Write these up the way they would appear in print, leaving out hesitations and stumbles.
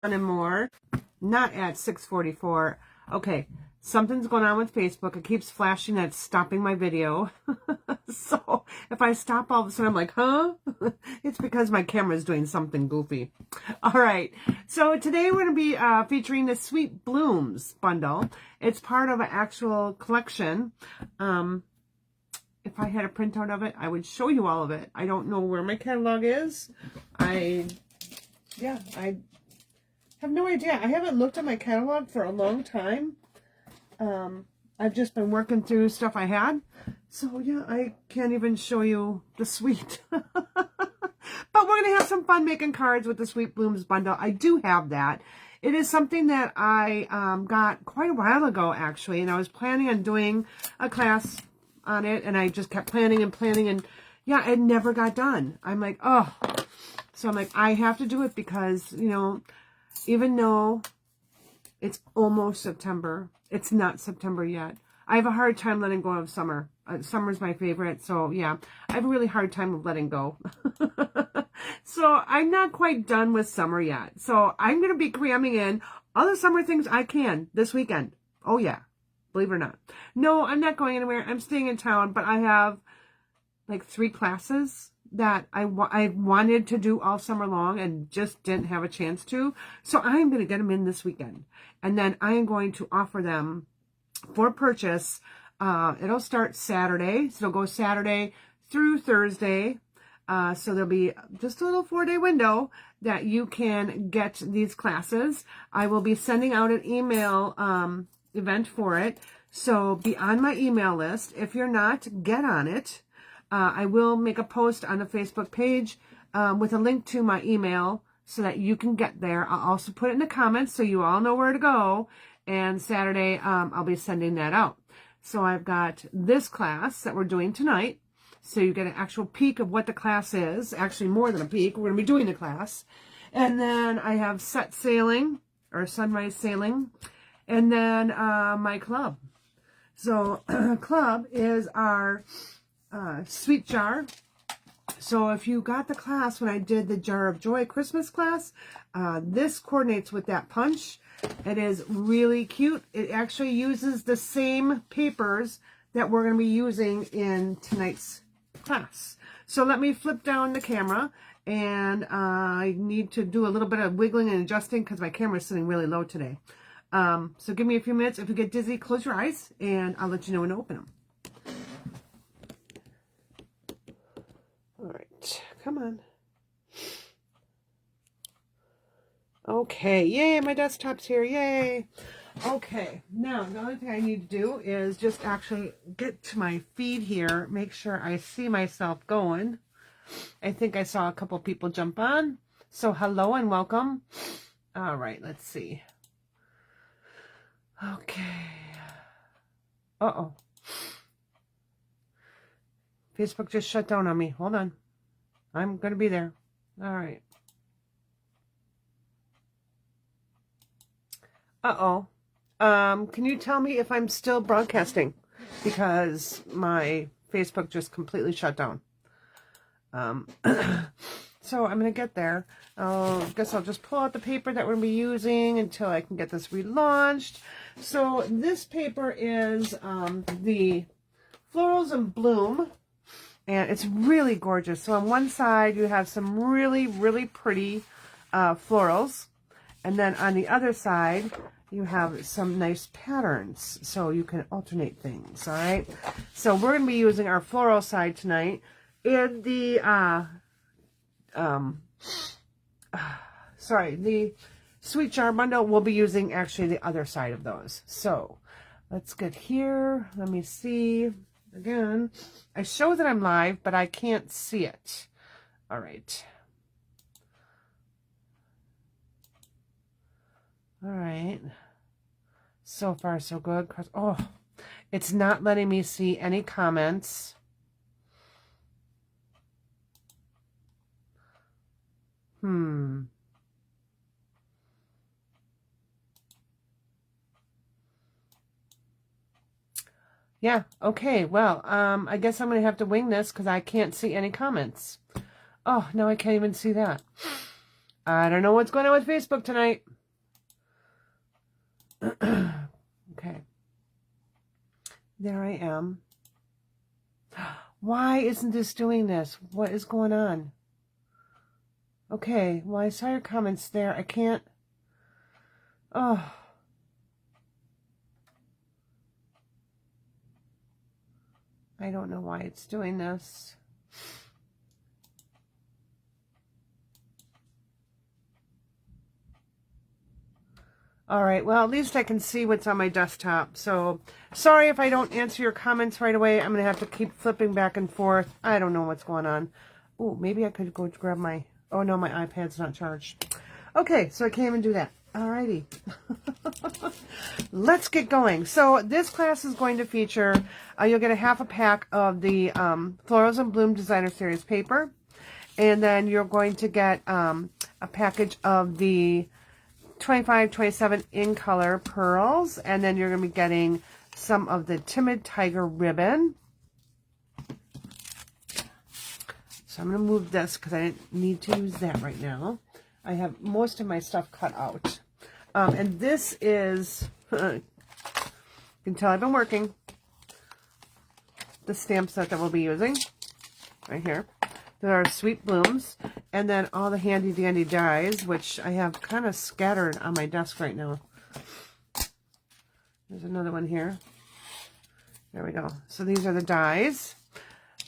and more. Not at 6:44. Okay, something's going on with Facebook. It keeps flashing that it's stopping my video. So if I stop all of a sudden, I'm like, huh? It's because my camera is doing something goofy. All right. So today we're going to be featuring the Sweet Blooms bundle. It's part of an actual collection. If I had a printout of it, I would show you all of it. I don't know where my catalog is. I have no idea. I haven't looked at my catalog for a long time. I've just been working through stuff I had. So yeah, I can't even show you the sweet. But we're going to have some fun making cards with the Sweet Blooms bundle. I do have that. It is something that I got quite a while ago, actually. And I was planning on doing a class on it. And I just kept planning. And yeah, it never got done. I'm like, oh. So I'm like, I have to do it because, you know, even though it's almost September, it's not September yet. I have a hard time letting go of summer. Summer's my favorite. So yeah, I have a really hard time of letting go. So I'm not quite done with summer yet. So I'm going to be cramming in all the summer things I can this weekend. Oh yeah, believe it or not. No, I'm not going anywhere. I'm staying in town, but I have like 3 classes that I wanted to do all summer long and just didn't have a chance to. So I'm going to get them in this weekend. And then I am going to offer them for purchase. It'll start Saturday. So it'll go Saturday through Thursday. So there'll be just a little 4-day window that you can get these classes. I will be sending out an email event for it. So be on my email list. If you're not, get on it. I will make a post on the Facebook page with a link to my email so that you can get there. I'll also put it in the comments so you all know where to go. And Saturday, I'll be sending that out. So I've got this class that we're doing tonight. So you get an actual peek of what the class is. Actually, more than a peek. We're going to be doing the class. And then I have set sailing or sunrise sailing. And then my club. So club is our sweet jar. So if you got the class when I did the Jar of Joy Christmas class, this coordinates with that punch. It is really cute. It actually uses the same papers that we're going to be using in tonight's class. So let me flip down the camera, and I need to do a little bit of wiggling and adjusting because my camera is sitting really low today. So give me a few minutes. If you get dizzy, close your eyes, and I'll let you know when to open them. All right, come on. Okay, yay, my desktop's here, yay. Okay, now the only thing I need to do is just actually get to my feed here, make sure I see myself going. I think I saw a couple people jump on. So hello and welcome. All right, let's see. Okay. Uh-oh. Facebook just shut down on me. Hold on. I'm going to be there. All right. Uh-oh. Can you tell me if I'm still broadcasting? Because my Facebook just completely shut down. So I'm going to get there. I guess I'll just pull out the paper that we're going to be using until I can get this relaunched. So this paper is the Florals in Bloom. And it's really gorgeous. So on one side, you have some really, really pretty florals. And then on the other side, you have some nice patterns. So you can alternate things, all right? So we're going to be using our floral side tonight. In the, the Sweet Jar bundle, we'll be using actually the other side of those. So let's get here. Let me see. Again, I show that I'm live, but I can't see it. All right. All right. So far, so good. Oh, it's not letting me see any comments. Yeah, okay, well, I guess I'm going to have to wing this because I can't see any comments. Oh, no, I can't even see that. I don't know what's going on with Facebook tonight. Okay. There I am. Why isn't this doing this? What is going on? Okay, well, I saw your comments there. I can't. Oh. I don't know why it's doing this. All right, well, at least I can see what's on my desktop. So, sorry if I don't answer your comments right away. I'm going to have to keep flipping back and forth. I don't know what's going on. Oh, maybe I could go grab my... Oh, no, my iPad's not charged. Okay, so I can't even do that. All righty. Let's get going. So, this class is going to feature... you'll get a half a pack of the Florals and Bloom Designer Series paper. And then you're going to get a package of the 25, 27 in color pearls, and then you're going to be getting some of the Timid Tiger ribbon. So I'm going to move this because I didn't need to use that right now. I have most of my stuff cut out. And this is, you can tell I've been working, the stamp set that we'll be using right here. There are Sweet Blooms, and then all the handy dandy dies, which I have kind of scattered on my desk right now. There's another one here. There we go. So these are the dies.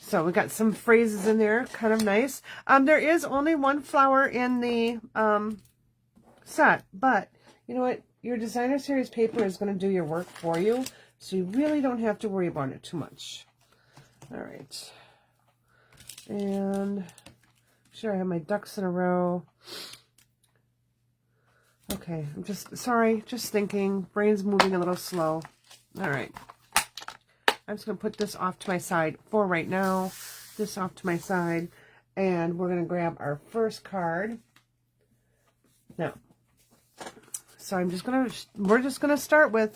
So we got some phrases in there, kind of nice. There is only one flower in the set, but you know what? Your Designer Series paper is going to do your work for you, so you really don't have to worry about it too much. All right. And sure, I have my ducks in a row. Okay, I'm just sorry, just thinking. Brain's moving a little slow. All right. I'm just going to put this off to my side for right now. This off to my side. And we're going to grab our first card. Now, so we're just going to start with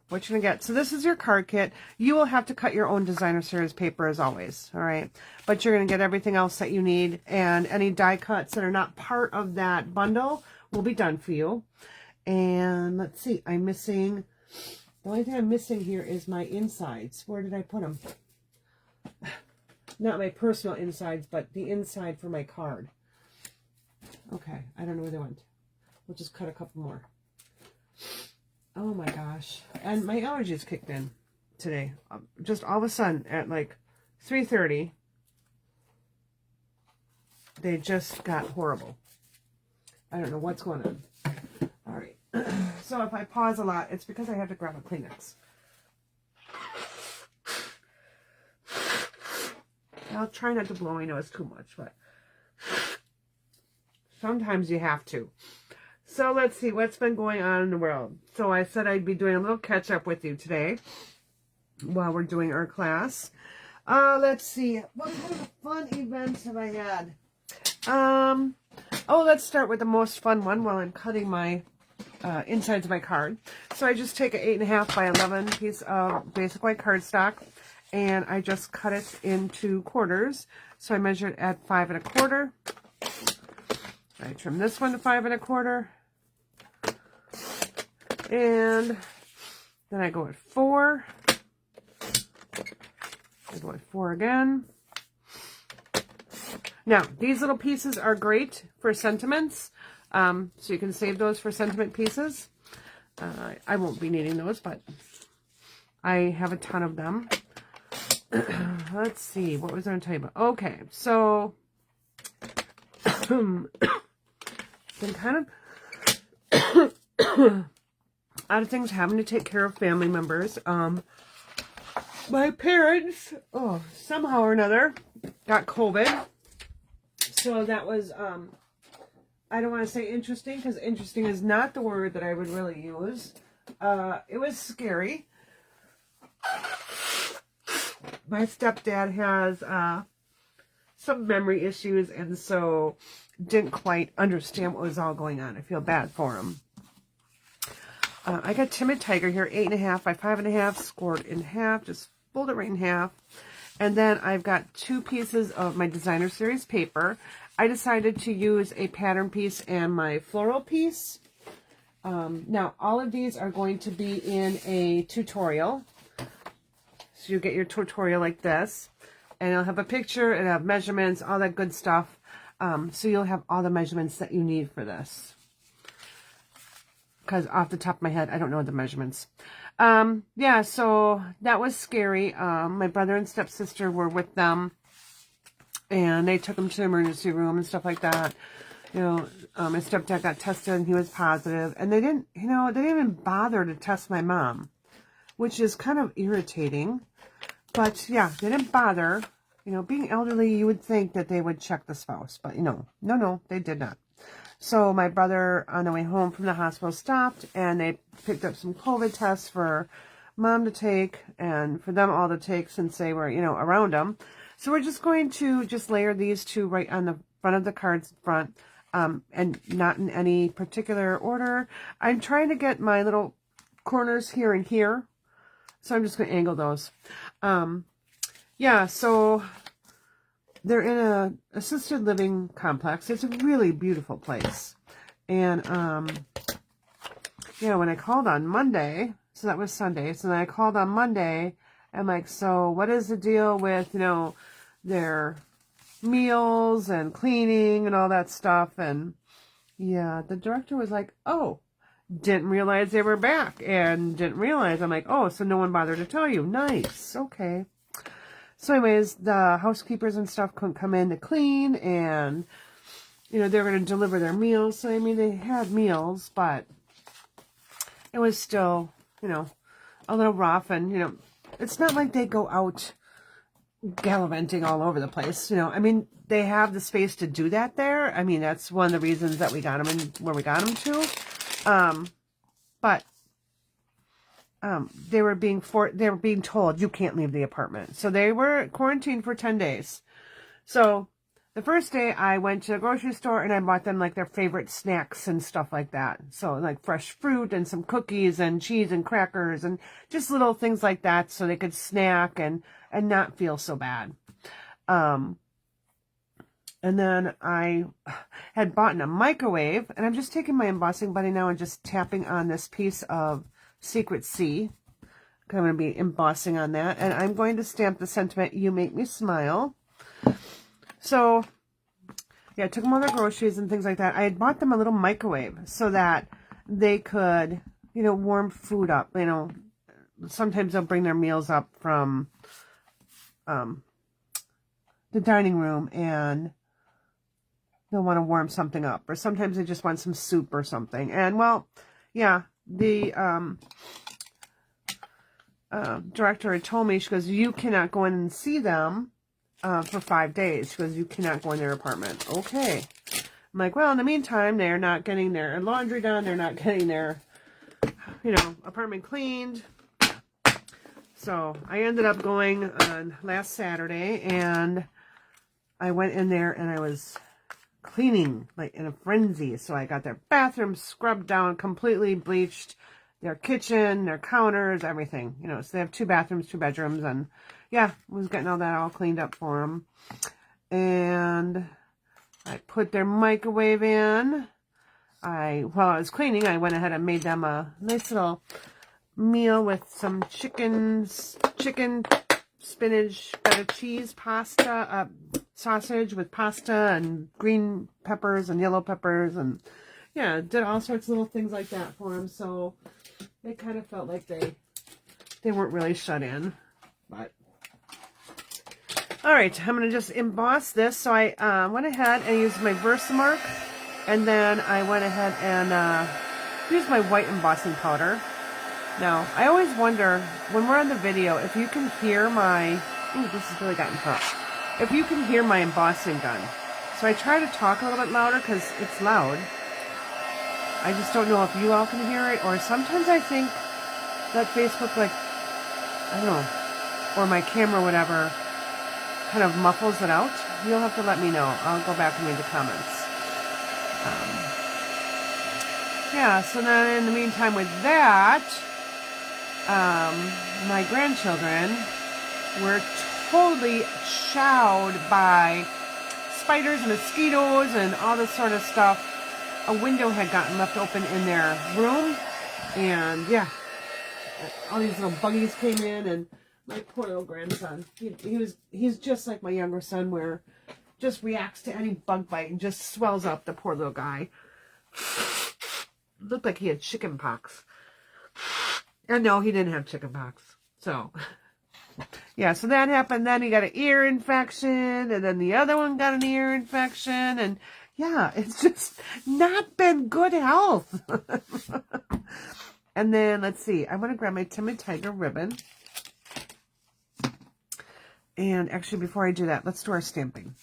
what you're going to get. So this is your card kit. You will have to cut your own Designer Series paper as always, all right? But you're going to get everything else that you need, and any die cuts that are not part of that bundle will be done for you. And let's see, the only thing I'm missing here is my insides. Where did I put them? Not my personal insides, but the inside for my card. Okay, I don't know where they went. We'll just cut a couple more. Oh my gosh. And my allergies kicked in today. Just all of a sudden at like 3:30, they just got horrible. I don't know what's going on. All right. So if I pause a lot, it's because I have to grab a Kleenex. I'll try not to blow my nose too much, but sometimes you have to. So let's see what's been going on in the world. So I said I'd be doing a little catch up with you today while we're doing our class. Let's see. What kind of fun events have I had? Oh, let's start with the most fun one while I'm cutting my insides of my card. So I just take an 8.5 by 11 piece of basic white cardstock, and I just cut it into quarters. So I measured at 5 1/4. I trim this one to 5 1/4. And then I go at 4. I go at 4 again. Now, these little pieces are great for sentiments. So you can save those for sentiment pieces. I won't be needing those, but I have a ton of them. Let's see. What was I going to tell you about? Okay, so been kind of out of things, having to take care of family members. My parents, somehow or another, got COVID. So that was, I don't want to say interesting, because interesting is not the word that I would really use. It was scary. My stepdad has some memory issues, and so didn't quite understand what was all going on. I feel bad for him. I got Timid Tiger here, 8.5 by 5.5, scored in half, just fold it right in half. And then I've got 2 pieces of my Designer Series paper. I decided to use a pattern piece and my floral piece. Now, all of these are going to be in a tutorial. So you get your tutorial like this. And it'll have a picture, it'll have measurements, all that good stuff. So you'll have all the measurements that you need for this. Because off the top of my head, I don't know the measurements. Yeah, so that was scary. My brother and stepsister were with them. And they took him to the emergency room and stuff like that. You know, my stepdad got tested and he was positive. And they didn't, you know, they didn't even bother to test my mom, which is kind of irritating. But yeah, they didn't bother. You know, being elderly, you would think that they would check the spouse. But, you know, no, they did not. So my brother, on the way home from the hospital, stopped. And they picked up some COVID tests for Mom to take. And for them all to take since they were, you know, around them. So we're just going to just layer these two right on the front of the card's front. And not in any particular order. I'm trying to get my little corners here and here. So I'm just going to angle those. Yeah, so they're in a assisted living complex. It's a really beautiful place. And, yeah, when I called on Monday, so that was Sunday. So then I called on Monday. I'm like, so what is the deal with, you know, their meals and cleaning and all that stuff? And yeah, the director was like, oh, didn't realize they were back and didn't realize. I'm like, oh, so no one bothered to tell you. Nice. Okay. So anyways, the housekeepers and stuff couldn't come in to clean, and, you know, they're going to deliver their meals. So, I mean, they had meals, but it was still, you know, a little rough. And, you know, it's not like they go out gallivanting all over the place. You know, I mean, they have the space to do that there. I mean, that's one of the reasons that we got them in where we got them to. But they were being told you can't leave the apartment. So they were quarantined for 10 days. So the first day I went to the grocery store and I bought them like their favorite snacks and stuff like that. So like fresh fruit and some cookies and cheese and crackers and just little things like that so they could snack and not feel so bad. And then I had bought a microwave, and I'm just taking my embossing buddy now and just tapping on this piece of Secret Sea. I'm going to be embossing on that, and I'm going to stamp the sentiment, "You make me smile." So, yeah, I took them all their groceries and things like that. I had bought them a little microwave so that they could, you know, warm food up. You know, sometimes they'll bring their meals up from the dining room, and they'll want to warm something up, or sometimes they just want some soup or something. And well, yeah, the director had told me, she goes, you cannot go in and see them for 5 days. She goes, you cannot go in their apartment. Okay. I'm like, well, in the meantime, they're not getting their laundry done. They're not getting their, you know, apartment cleaned. So I ended up going on last Saturday, and I went in there and I was cleaning like in a frenzy. So I got their bathroom scrubbed down, completely bleached, their kitchen, their counters, everything. You know, so they have 2 bathrooms, 2 bedrooms, and yeah, was getting all that all cleaned up for them. And I put their microwave in. While I was cleaning, I went ahead and made them a nice little meal with some chicken, spinach, feta cheese, pasta, sausage with pasta and green peppers and yellow peppers, and yeah, did all sorts of little things like that for them. So they kind of felt like they weren't really shut in. But all right, I'm going to just emboss this. So I went ahead and used my Versamark, and then I went ahead and used my white embossing powder. Now, I always wonder, when we're on the video, if you can hear my... Ooh, this has really gotten tough. If you can hear my embossing gun. So I try to talk a little bit louder because it's loud. I just don't know if you all can hear it, or sometimes I think that Facebook, like, I don't know, or my camera, whatever, kind of muffles it out. You'll have to let me know. I'll go back and read the comments. Yeah, so then in the meantime with that... my grandchildren were totally chowed by spiders and mosquitoes and all this sort of stuff. A window had gotten left open in their room, and yeah, all these little buggies came in, and my poor little grandson, he's just like my younger son, where just reacts to any bug bite and just swells up, the poor little guy. Looked like he had chicken pox. And no, he didn't have chicken pox. So, yeah, so that happened. Then he got an ear infection, and then the other one got an ear infection, and yeah, it's just not been good health. And then, let's see, I'm going to grab my Timid Tiger ribbon. And actually, before I do that, let's do our stamping.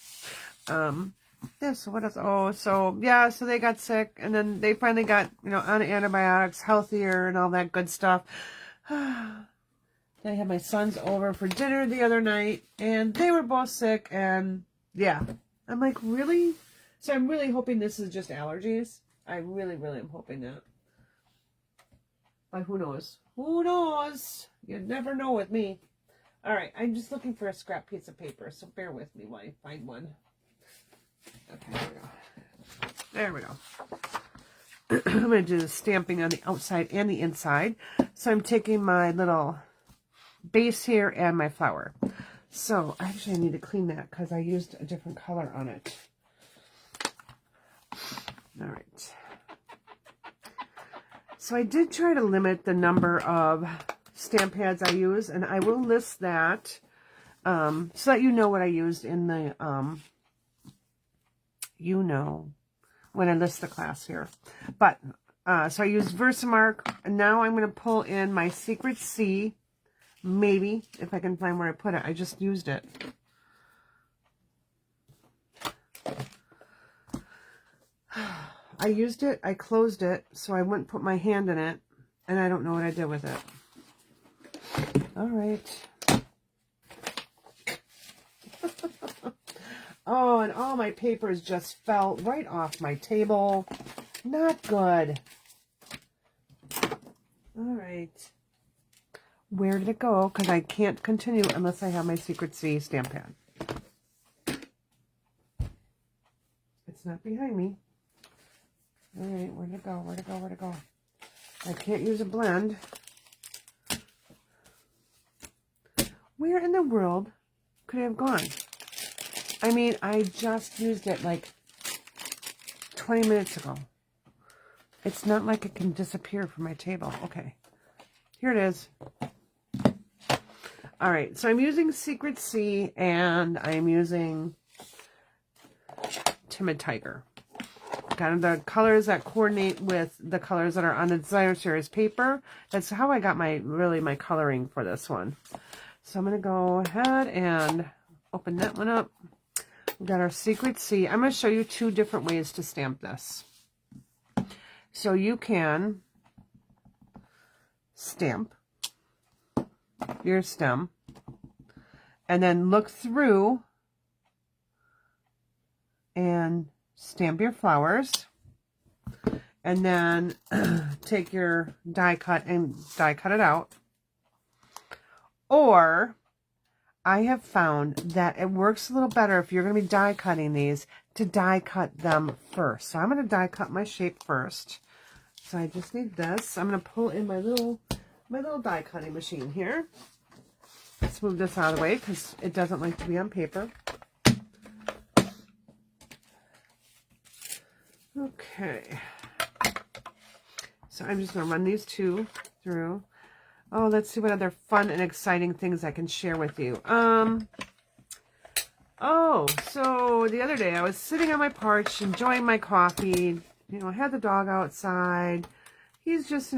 Yeah, so what else? Oh, so, yeah, so they got sick, and then they finally got, on antibiotics, healthier, and all that good stuff. I had my sons over for dinner the other night, and they were both sick, and yeah. I'm like, really? So I'm really hoping this is just allergies. I really, really am hoping that. But who knows? Who knows? You never know with me. All right, I'm just looking for a scrap piece of paper, so bear with me while I find one. Okay, there we go. I'm going to do the stamping on the outside and the inside. So I'm taking my little base here and my flower. So actually I need to clean that because I used a different color on it. All right. So I did try to limit the number of stamp pads I use, and I will list that so that you know what I used in the, when I list the class here. But, so I used Versamark, and now I'm going to pull in my Secret C, maybe, if I can find where I put it. I just used it. I used it, I closed it, so I wouldn't put my hand in it, and I don't know what I did with it. All right. Oh, and all my papers just fell right off my table. Not good. All right. Where did it go? Because I can't continue unless I have my Secret C stamp pad. It's not behind me. All right, where'd it go? Where'd it go? Where'd it go? I can't use a blend. Where in the world could it have gone? I mean, I just used it like 20 minutes ago. It's not like it can disappear from my table. Okay, here it is. All right, so I'm using Secret C, and I'm using Timid Tiger. Kind of the colors that coordinate with the colors that are on the Designer Series paper. That's how I got my coloring for this one. So I'm going to go ahead and open that one up. We've got our Secret C. I'm going to show you two different ways to stamp this. So you can stamp your stem and then look through and stamp your flowers, and then take your die cut and die cut it out. Or I have found that it works a little better if you're going to be die cutting these to die cut them first. So I'm going to die cut my shape first. So I just need this. I'm going to pull in my little die cutting machine here. Let's move this out of the way because it doesn't like to be on paper. Okay. So I'm just going to run these two through. Oh, let's see what other fun and exciting things I can share with you. Oh, so the other day I was sitting on my porch enjoying my coffee. I had the dog outside. He's just,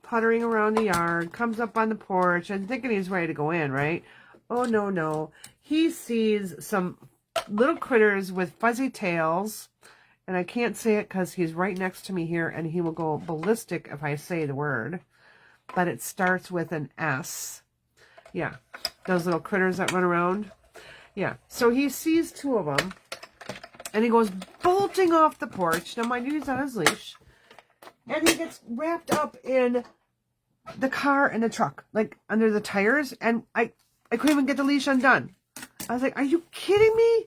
puttering around the yard, comes up on the porch and thinking he's ready to go in, right? Oh, no. He sees some little critters with fuzzy tails, and I can't say it because he's right next to me here, and he will go ballistic if I say the word. But it starts with an S. Yeah, those little critters that run around. Yeah, so he sees two of them, and he goes bolting off the porch. Now, mind you, he's on his leash. And he gets wrapped up in the car and the truck, like under the tires, and I couldn't even get the leash undone. I was like, are you kidding me?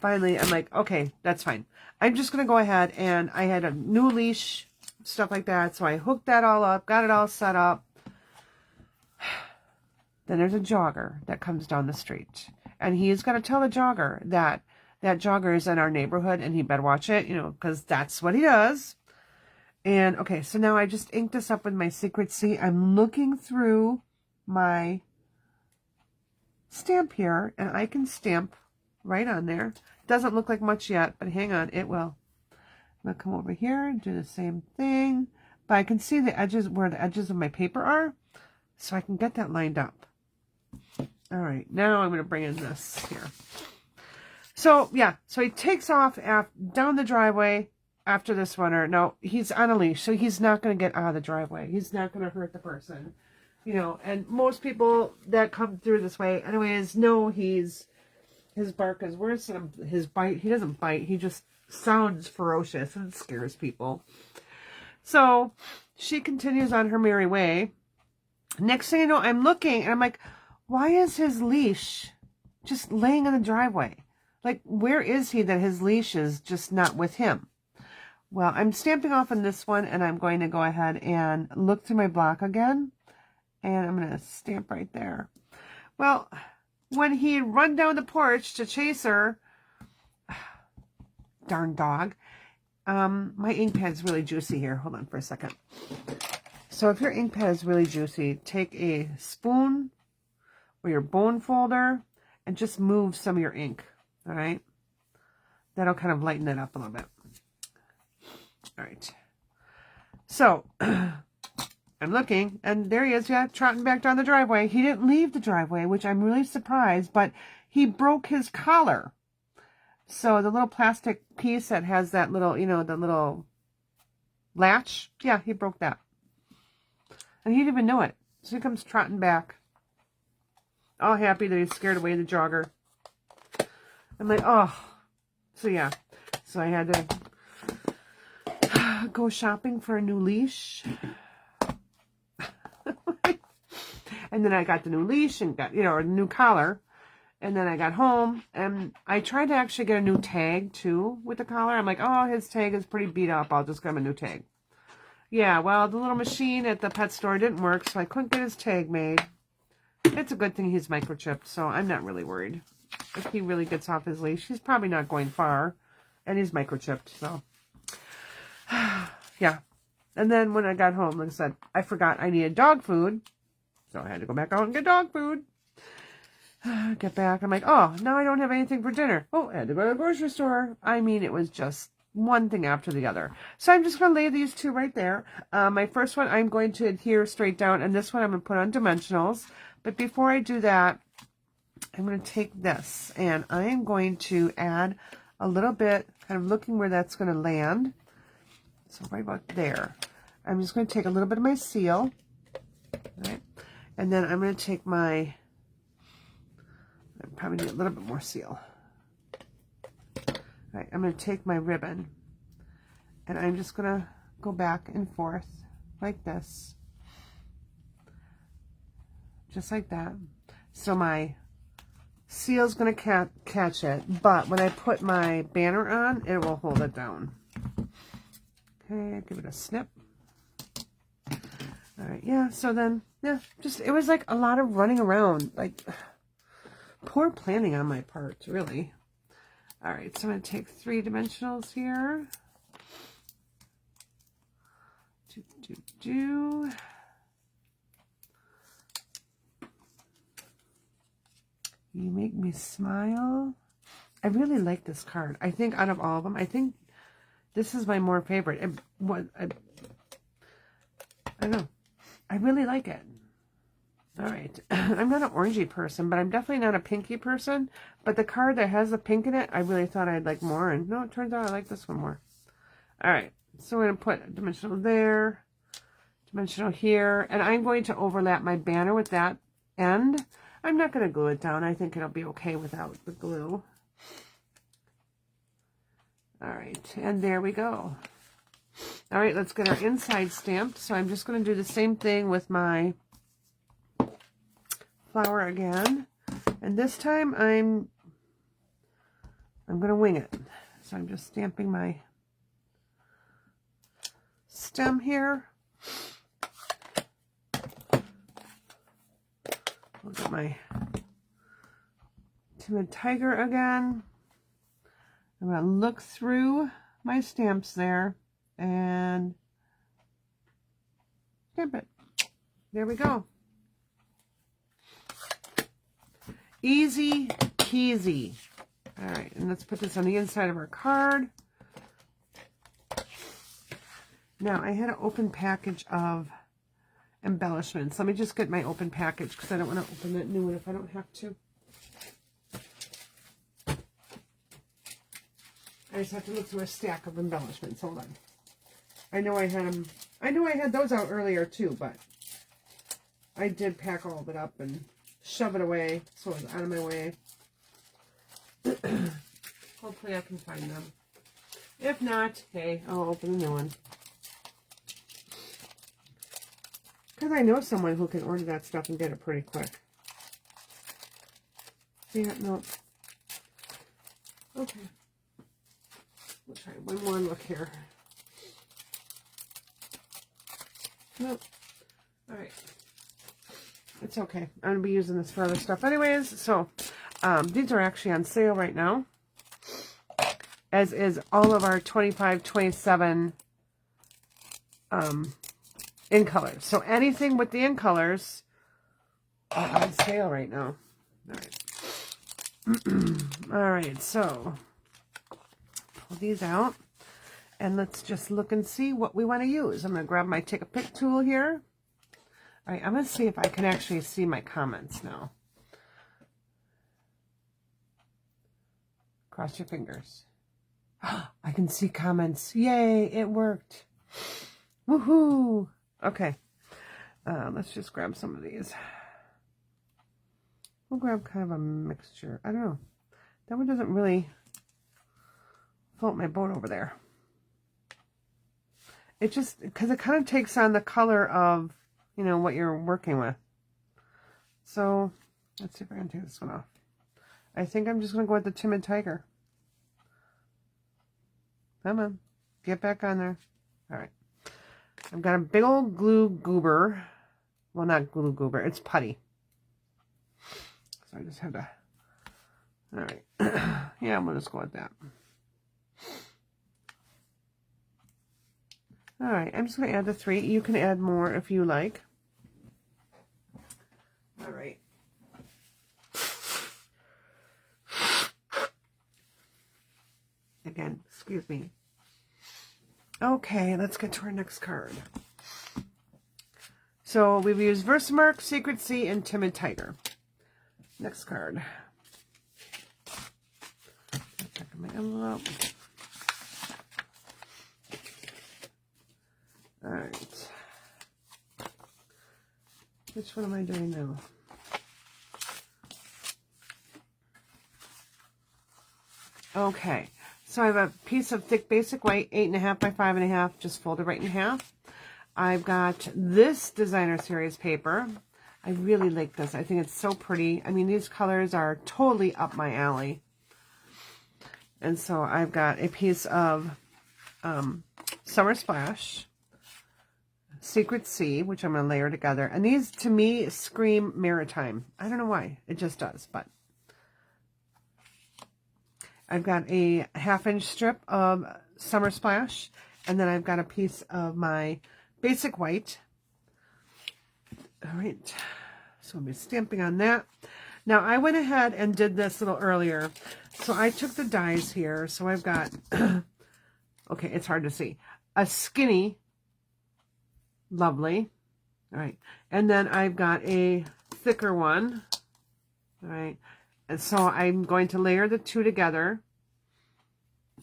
finally, I'm like, okay, that's fine. I'm just going to go ahead, and I had a new leash, stuff like that. So I hooked that all up, got it all set up. Then there's a jogger that comes down the street, and he is going to tell the jogger that that jogger is in our neighborhood and he better watch it, you know, because that's what he does. And okay, so now I just inked this up with my Secret C. I'm looking through my stamp here, and I can stamp right on there. Doesn't look like much yet, but hang on, it will. I'm going to come over here and do the same thing, but I can see the edges, where the edges of my paper are, so I can get that lined up. All right, now I'm going to bring in this here. So, yeah, so he takes off down the driveway after this one. Or no, he's on a leash, so he's not going to get out of the driveway. He's not going to hurt the person, you know. And most people that come through this way anyways know his bark is worse than his bite. He doesn't bite. He just sounds ferocious and scares people. So she continues on her merry way. Next thing you know, I'm looking, and I'm like, why is his leash just laying in the driveway? Like, where is he that his leash is just not with him? Well, I'm stamping off on this one, and I'm going to go ahead and look through my block again, and I'm going to stamp right there. Well, when he run down the porch to chase her, darn dog, my ink pad's really juicy here. Hold on for a second. So if your ink pad is really juicy, take a spoon or your bone folder and just move some of your ink. All right, that'll kind of lighten it up a little bit. All right, so I'm looking, and there he is, yeah, trotting back down the driveway. He didn't leave the driveway, which I'm really surprised, but he broke his collar. So the little plastic piece that has that little, you know, the little latch, yeah, he broke that. And he didn't even know it. So he comes trotting back, all happy that he scared away the jogger. I'm like, oh. So yeah, so I had to go shopping for a new leash. And then I got the new leash and got, you know, a new collar. And then I got home, and I tried to actually get a new tag too with the collar. I'm like, oh, his tag is pretty beat up. I'll just get him a new tag. Yeah, well, the little machine at the pet store didn't work, so I couldn't get his tag made. It's a good thing he's microchipped, so I'm not really worried. If he really gets off his leash, he's probably not going far, and he's microchipped, so. Yeah. And then when I got home, like I said, I forgot I needed dog food, so I had to go back out and get dog food. Get back, I'm like, oh, now I don't have anything for dinner. Oh, I had to go to the grocery store. I mean, it was just one thing after the other. So I'm just going to lay these two right there. My first one, I'm going to adhere straight down, and this one I'm going to put on dimensionals. But before I do that, I'm going to take this, and I am going to add a little bit, kind of looking where that's going to land. So right about there. I'm just going to take a little bit of my seal, right? And then I'm going to take my, I probably need a little bit more seal. All right, I'm going to take my ribbon, and I'm just going to go back and forth like this. Just like that. So my seal's going to catch it, but when I put my banner on, it will hold it down. Okay, give it a snip. All right, yeah, so then, yeah, just, it was like a lot of running around, like, poor planning on my part, really. All right, so I'm going to take 3 dimensionals here. You make me smile. I really like this card. I think out of all of them, I think this is my more favorite. I don't know. I really like it. All right. I'm not an orangey person, but I'm definitely not a pinky person. But the card that has the pink in it, I really thought I'd like more. And no, it turns out I like this one more. All right. So we're going to put a dimensional there, dimensional here. And I'm going to overlap my banner with that end. I'm not going to glue it down. I think it'll be okay without the glue. All right. And there we go. All right. Let's get our inside stamped. So I'm just going to do the same thing with my flower again, and this time I'm I'm going to wing it. So I'm just stamping my stem here. Look at my Timid Tiger again. I'm going to look through my stamps there and stamp it. There we go. Easy peasy. All right, and let's put this on the inside of our card. Now, I had an open package of embellishments. Let me just get my open package because I don't want to open that new one if I don't have to. I just have to look through a stack of embellishments. Hold on. I know I had them. I knew I had those out earlier too, but I did pack all of it up and shove it away so it was out of my way. Hopefully I can find them. If not, hey, I'll open a new one. Because I know someone who can order that stuff and get it pretty quick. Yeah, no. Okay. We'll try one more look here. Nope. Alright. It's okay. I'm going to be using this for other stuff anyways. So, these are actually on sale right now. As is all of our 25, 27 in colors. So anything with the in colors are on sale right now. Alright. Alright, so pull these out. And let's just look and see what we want to use. I'm going to grab my take a pick tool here. All right, I'm going to see if I can actually see my comments now. Cross your fingers. I can see comments. Yay, it worked. Woohoo. Okay. Let's just grab some of these. We'll grab kind of a mixture. I don't know. That one doesn't really float my boat over there. It just, because it kind of takes on the color of, you know, what you're working with. So, let's see if I can take this one off. I think I'm just going to go with the Timid Tiger. Come on. Get back on there. All right. I've got a big old glue goober. Well, not glue goober. It's putty. So I just have to... All right. Yeah, we'll just go with that. All right. I'm just going to add the 3. You can add more if you like. All right. Again, excuse me. Okay, let's get to our next card. So we've used Versamark, Secret Sea, and Timid Tiger. Next card. Check my envelope. All right. Which one am I doing now? Okay. So I have a piece of thick basic white, 8.5 by 5.5, just folded right in half. I've got this designer series paper. I really like this. I think it's so pretty. I mean, these colors are totally up my alley. And so I've got a piece of Summer Splash, Secret Sea, which I'm going to layer together. And these, to me, scream maritime. I don't know why. It just does, but... I've got a 1/2-inch strip of Summer Splash, and then I've got a piece of my basic white. All right, so I'll be stamping on that. Now, I went ahead and did this a little earlier. So I took the dies here. So I've got, okay, it's hard to see, a skinny, lovely. All right, and then I've got a thicker one. All right. And so I'm going to layer the 2 together.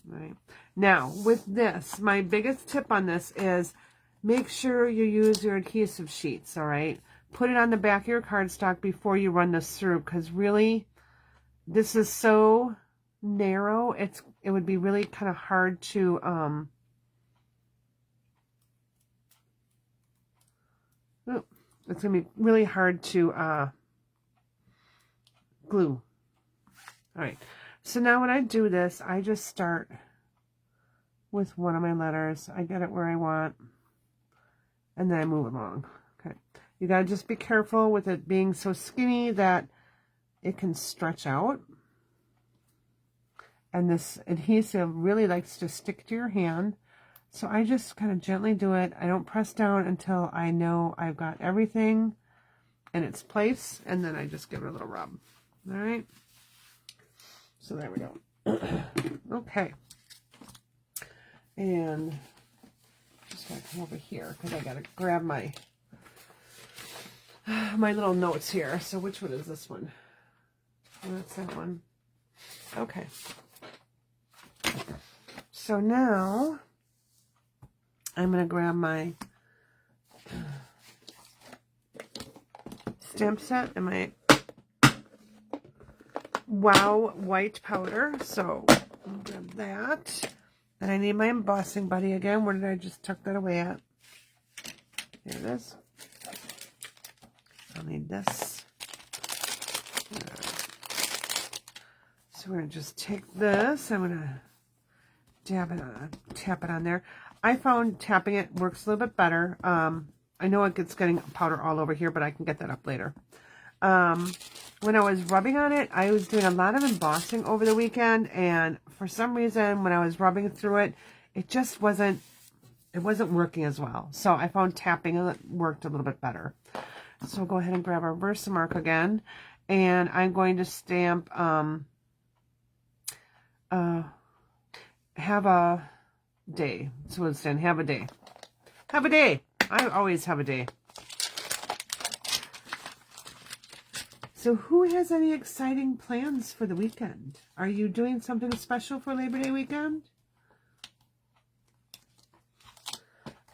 Right. Now, with this, my biggest tip on this is make sure you use your adhesive sheets, all right? Put it on the back of your cardstock before you run this through, because really, this is so narrow, it would be really kind of hard to, it's going to be really hard to glue. All right, So now when I do this, I just start with one of my letters. I get it where I want, and then I move along. Okay. You got to just be careful with it being so skinny that it can stretch out. And this adhesive really likes to stick to your hand. So I just kind of gently do it. I don't press down until I know I've got everything in its place. And then I just give it a little rub. All right. So there we go. Okay. And just gotta come over here because I gotta grab my little notes here. So which one is this one? Oh, that's that one. Okay. So now I'm going to grab my stamp set and my Wow white powder. So I'll grab that. And I need my embossing buddy again. Where did I just tuck that away at? There it is. I'll need this. So we're going to just take this. I'm going to tap it on there. I found tapping it works a little bit better. I know it's getting powder all over here, but I can get that up later. When I was rubbing on it, I was doing a lot of embossing over the weekend, and for some reason, when I was rubbing through it, it just wasn't working as well. So I found tapping worked a little bit better. So we'll go ahead and grab our Versamark again, and I'm going to stamp have a day. So it's then have a day. Have a day. I always have a day. So who has any exciting plans for the weekend? Are you doing something special for Labor Day weekend?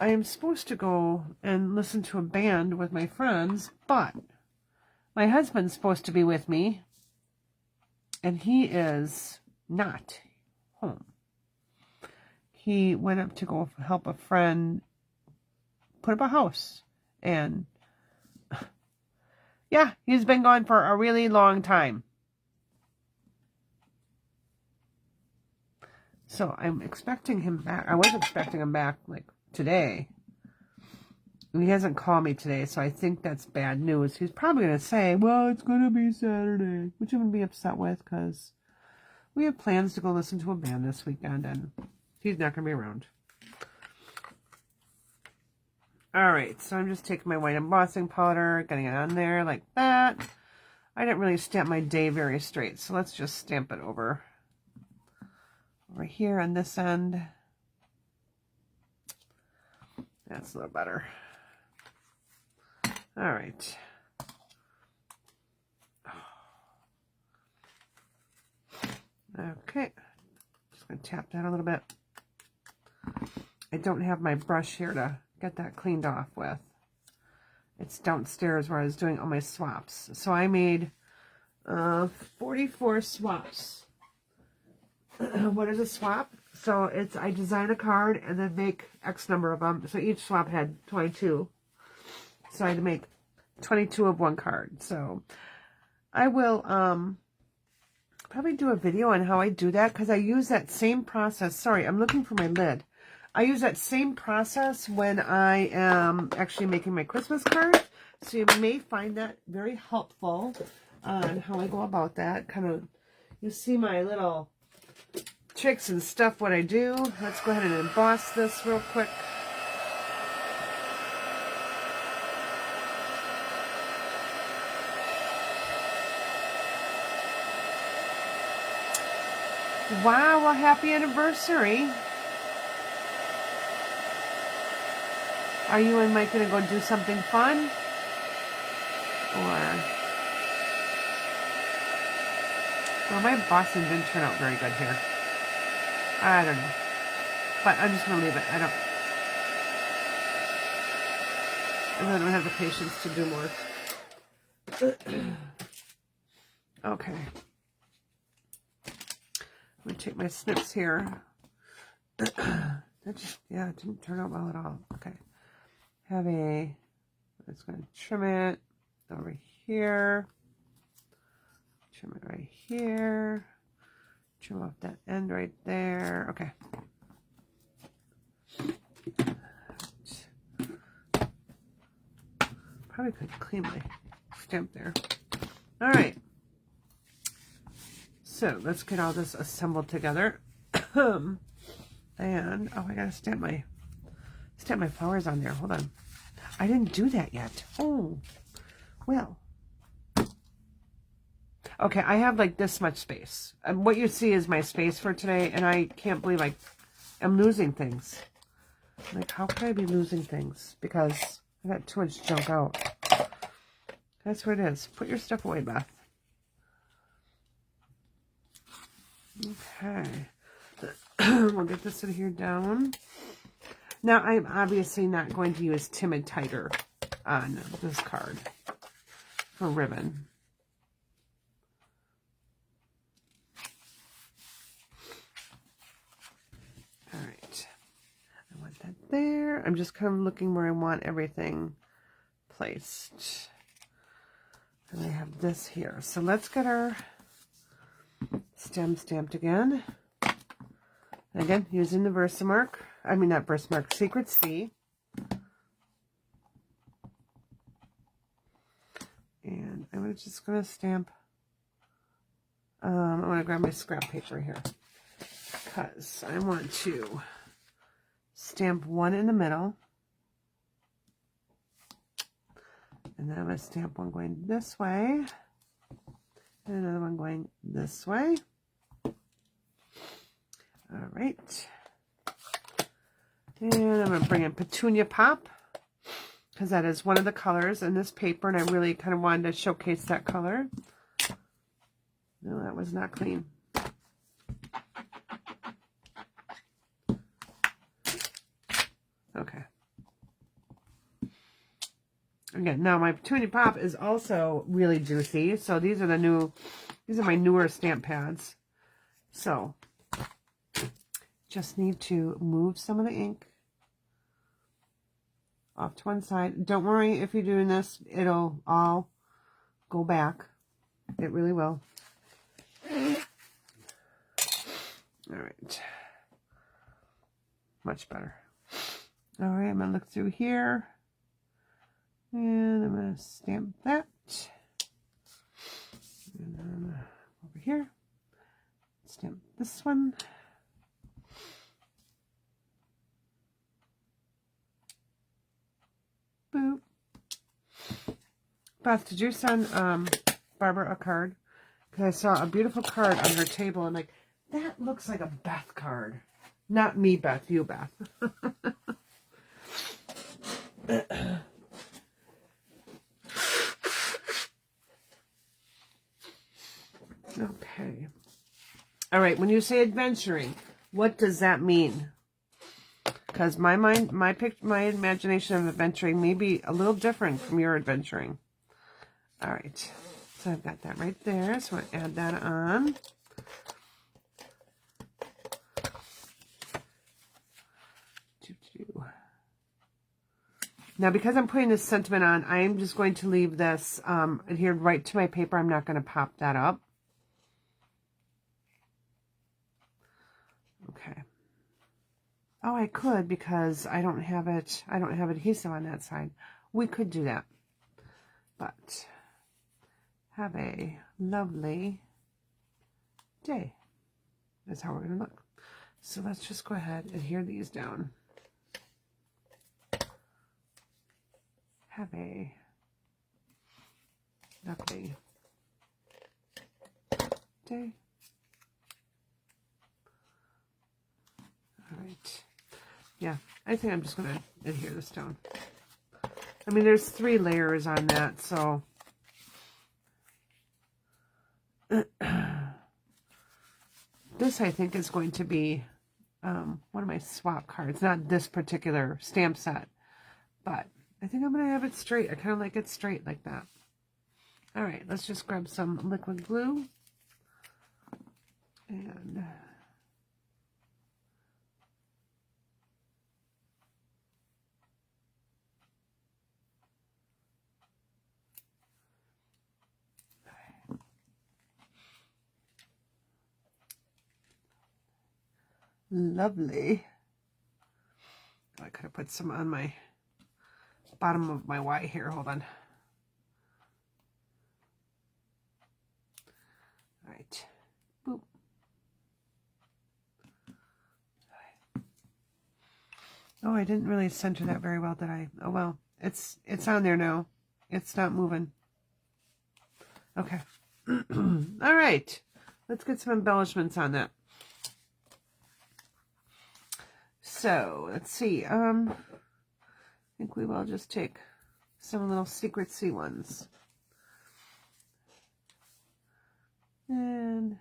I am supposed to go and listen to a band with my friends, but my husband's supposed to be with me, and he is not home. He went up to go help a friend put up a house, and yeah, he's been gone for a really long time. So I'm expecting him back. I was expecting him back like today. He hasn't called me today, so I think that's bad news. He's probably going to say, well, it's going to be Saturday, which I'm going to be upset with because we have plans to go listen to a band this weekend, and he's not going to be around. All right, so I'm just taking my white embossing powder, getting it on there like that. I didn't really stamp my day very straight, so let's just stamp it over here on this end. That's a little better. All right. Okay, just going to tap that a little bit. I don't have my brush here to get that cleaned off with. It's downstairs where I was doing all my swaps. So I made 44 swaps. What is a swap? So it's I design a card and then make X number of them. So each swap had 22. So I had to make 22 of one card. So I will probably do a video on how I do that because I use that same process. Sorry, I'm looking for my lid. I use that same process when I am actually making my Christmas card. So you may find that very helpful on how I go about that. Kind of, you see my little tricks and stuff, what I do. Let's go ahead and emboss this real quick. Wow, a happy anniversary. Are you and Mike going to go do something fun? Or... well, my embossing didn't turn out very good here. I don't know. But I'm just going to leave it. I don't have the patience to do more. Okay. I'm going to take my snips here. That just, yeah, it didn't turn out well at all. Okay. I'm just going to trim it over here. Trim it right here. Trim off that end right there. Okay. Probably could clean my stamp there. All right. So let's get all this assembled together. And oh, I gotta stamp my flowers on there. Hold on. I didn't do that yet. Oh, well. Okay, I have like this much space. What you see is my space for today, and I can't believe I'm losing things. Like, how could I be losing things? Because I got too much junk out. That's what it is. Put your stuff away, Beth. Okay. We'll get this in here down. Now, I'm obviously not going to use Timid Tiger on this card for ribbon. All right. I want that there. I'm just kind of looking where I want everything placed. And I have this here. So let's get our stem stamped again. And again, using the Versamark. I mean, not Versamark, Secret C. And I'm just going to stamp. I'm going to grab my scrap paper here, because I want to stamp one in the middle. And then I'm going to stamp one going this way. And another one going this way. All right. And I'm going to bring in Petunia Pop, because that is one of the colors in this paper, and I really kind of wanted to showcase that color. No, that was not clean. Okay. Again, now my Petunia Pop is also really juicy. So these are my newer stamp pads. So just need to move some of the ink off to one side. Don't worry if you're doing this, it'll all go back. It really will. All right. Much better. All right, I'm going to look through here. And I'm going to stamp that. And then over here, stamp this one. Boop. Beth, did you send Barbara a card? Because I saw a beautiful card on her table. And like, that looks like a Beth card. Not me, Beth. You, Beth. Okay. All right. When you say adventuring, what does that mean? Because my mind, my imagination of adventuring may be a little different from your adventuring. All right. So I've got that right there. So I'm going to add that on. Now, because I'm putting this sentiment on, I'm just going to leave this adhered right to my paper. I'm not going to pop that up. Okay. Oh, I could, because I don't have adhesive on that side. We could do that. But have a lovely day. That's how we're going to look. So let's just go ahead and adhere these down. Have a lovely day. All right. Yeah, I think I'm just going to adhere this down. I mean, there's 3 layers on that, so this, I think, is going to be one of my swap cards. Not this particular stamp set, but I think I'm going to have it straight. I kind of like it straight like that. All right, let's just grab some liquid glue. And Lovely. I could have put some on my bottom of my Y here. Hold on. All right. Boop. Oh, I didn't really center that very well, did I? Oh, well, it's on there now. It's not moving. Okay. All right. Let's get some embellishments on that. So, let's see. I think we will just take some little Secret Sea ones. And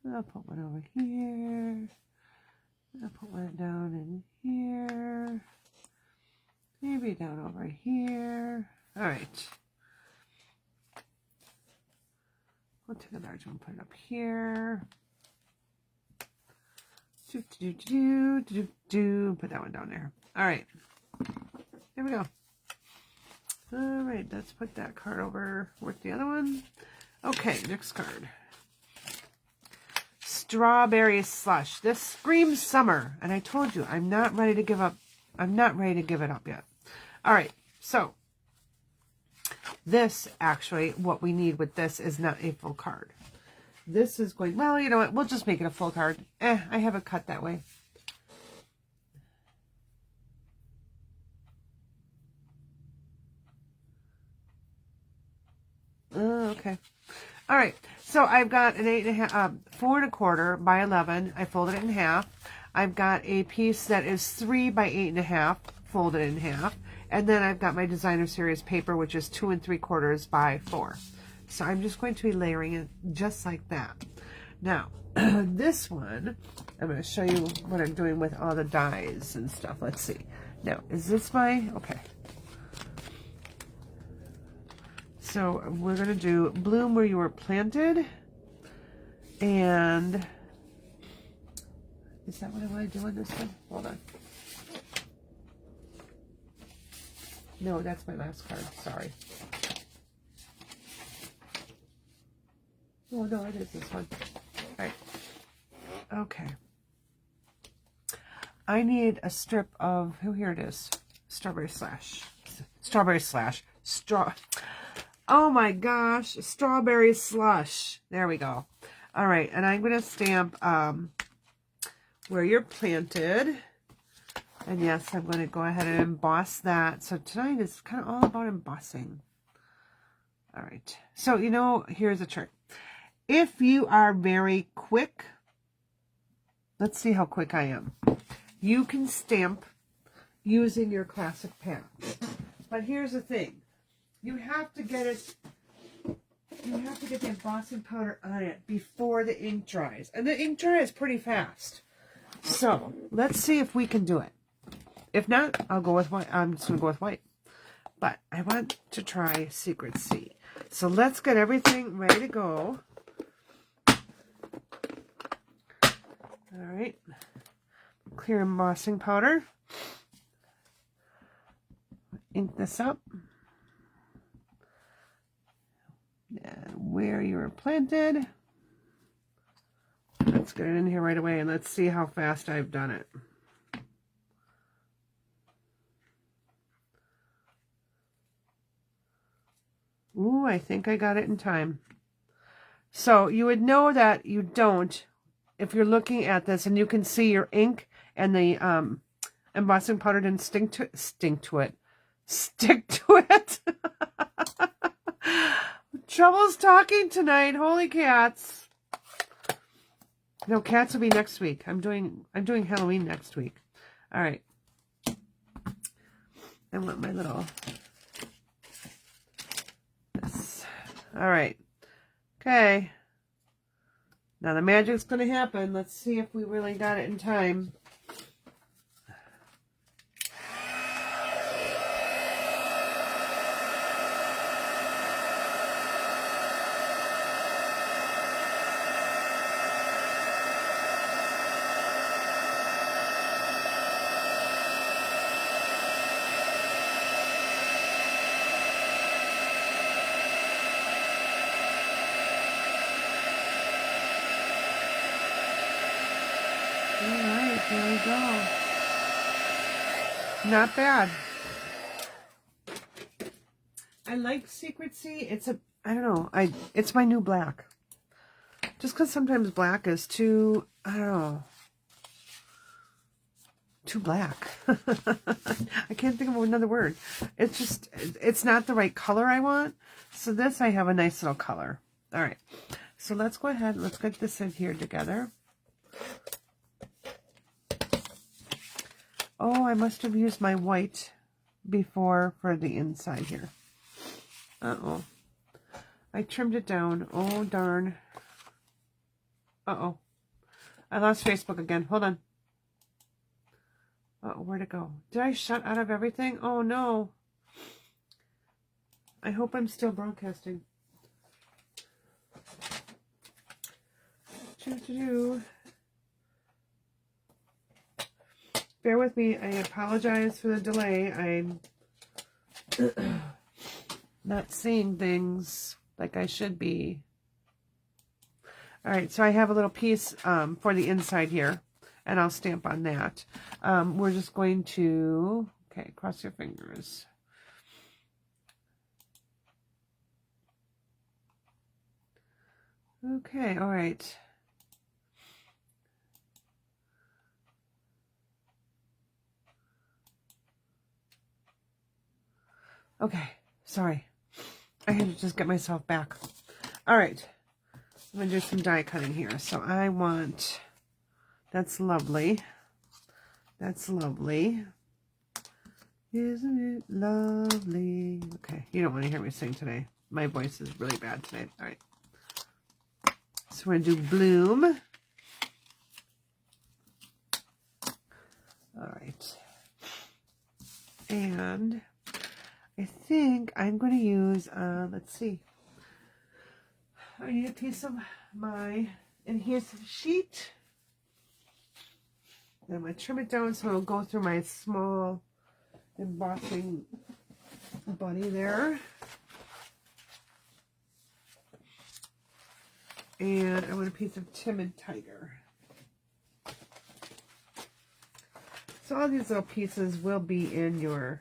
I'll put one over here. I'll put one down in here. Maybe down over here. All right. We'll take a large one, put it up here. Put that one down there. All right. Here we go. All right, let's put that card over with the other one. Okay, next card. Strawberry Slush. This screams summer, and I told you I'm not ready to give up. I'm not ready to give it up yet. All right, so this actually, what we need with this is not a full card. This is going, well, you know what? We'll just make it a full card. I have it cut that way. Okay. All right. So I've got an 8.5, 4 1/4 by 11. I folded it in half. I've got a piece that is 3 by 8.5, folded in half. And then I've got my designer series paper, which is 2 3/4 by 4. So I'm just going to be layering it just like that. Now, this one, I'm going to show you what I'm doing with all the dies and stuff. Let's see. Now, is this my, okay. So we're going to do Bloom Where You Were Planted. And is that what I want to do on this one? Hold on. No, that's my last card. Sorry. Oh, no, it is this one. All right. Okay. I need a strip of, oh, here it is. Strawberry Slash. Oh my gosh. Strawberry Slush. There we go. All right. And I'm going to stamp Where You're Planted. And yes, I'm going to go ahead and emboss that. So tonight is kind of all about embossing. All right. So, you know, here's a trick. If you are very quick, let's see how quick I am. You can stamp using your classic pad. But here's the thing. You have to get it, you have to get the embossing powder on it before the ink dries. And the ink dries pretty fast. So let's see if we can do it. If not, I'll go with white. I'm just going to go with white. But I want to try Secret Sea. So let's get everything ready to go. All right. Clear embossing powder. Ink this up. And Where You Were Planted. Let's get it in here right away and let's see how fast I've done it. Ooh, I think I got it in time. So you would know that you don't if you're looking at this and you can see your ink and the embossing powder didn't stick to it. Trouble's talking tonight. Holy cats. No, cats will be next week. I'm doing Halloween next week. All right. I want my little this. All right. Okay. Now the magic's going to happen. Let's see if we really got it in time. There we go. Not bad. I like Secrecy. It's a, I don't know, it's my new black. Just because sometimes black is too, I don't know, too black. I can't think of another word. It's just, it's not the right color I want. So this, I have a nice little color. All right. So let's go ahead. Let's get this in here together. Oh, I must have used my white before for the inside here. Uh-oh. I trimmed it down. Oh, darn. Uh-oh. I lost Facebook again. Hold on. Uh-oh, where'd it go? Did I shut out of everything? Oh, no. I hope I'm still broadcasting. Bear with me. I apologize for the delay. I'm not seeing things like I should be. All right, so I have a little piece for the inside here, and I'll stamp on that. We're just going to, okay, cross your fingers. Okay, all right. Okay, sorry. I had to just get myself back. All right, I'm going to do some die cutting here. So I want, that's lovely. That's lovely. Isn't it lovely? Okay, you don't want to hear me sing today. My voice is really bad today. All right. So we're going to do Bloom. All right. And I think I'm going to use, let's see. I need a piece of my adhesive sheet. And I'm going to trim it down so it'll go through my small embossing buddy there. And I want a piece of Timid Tiger. So all these little pieces will be in your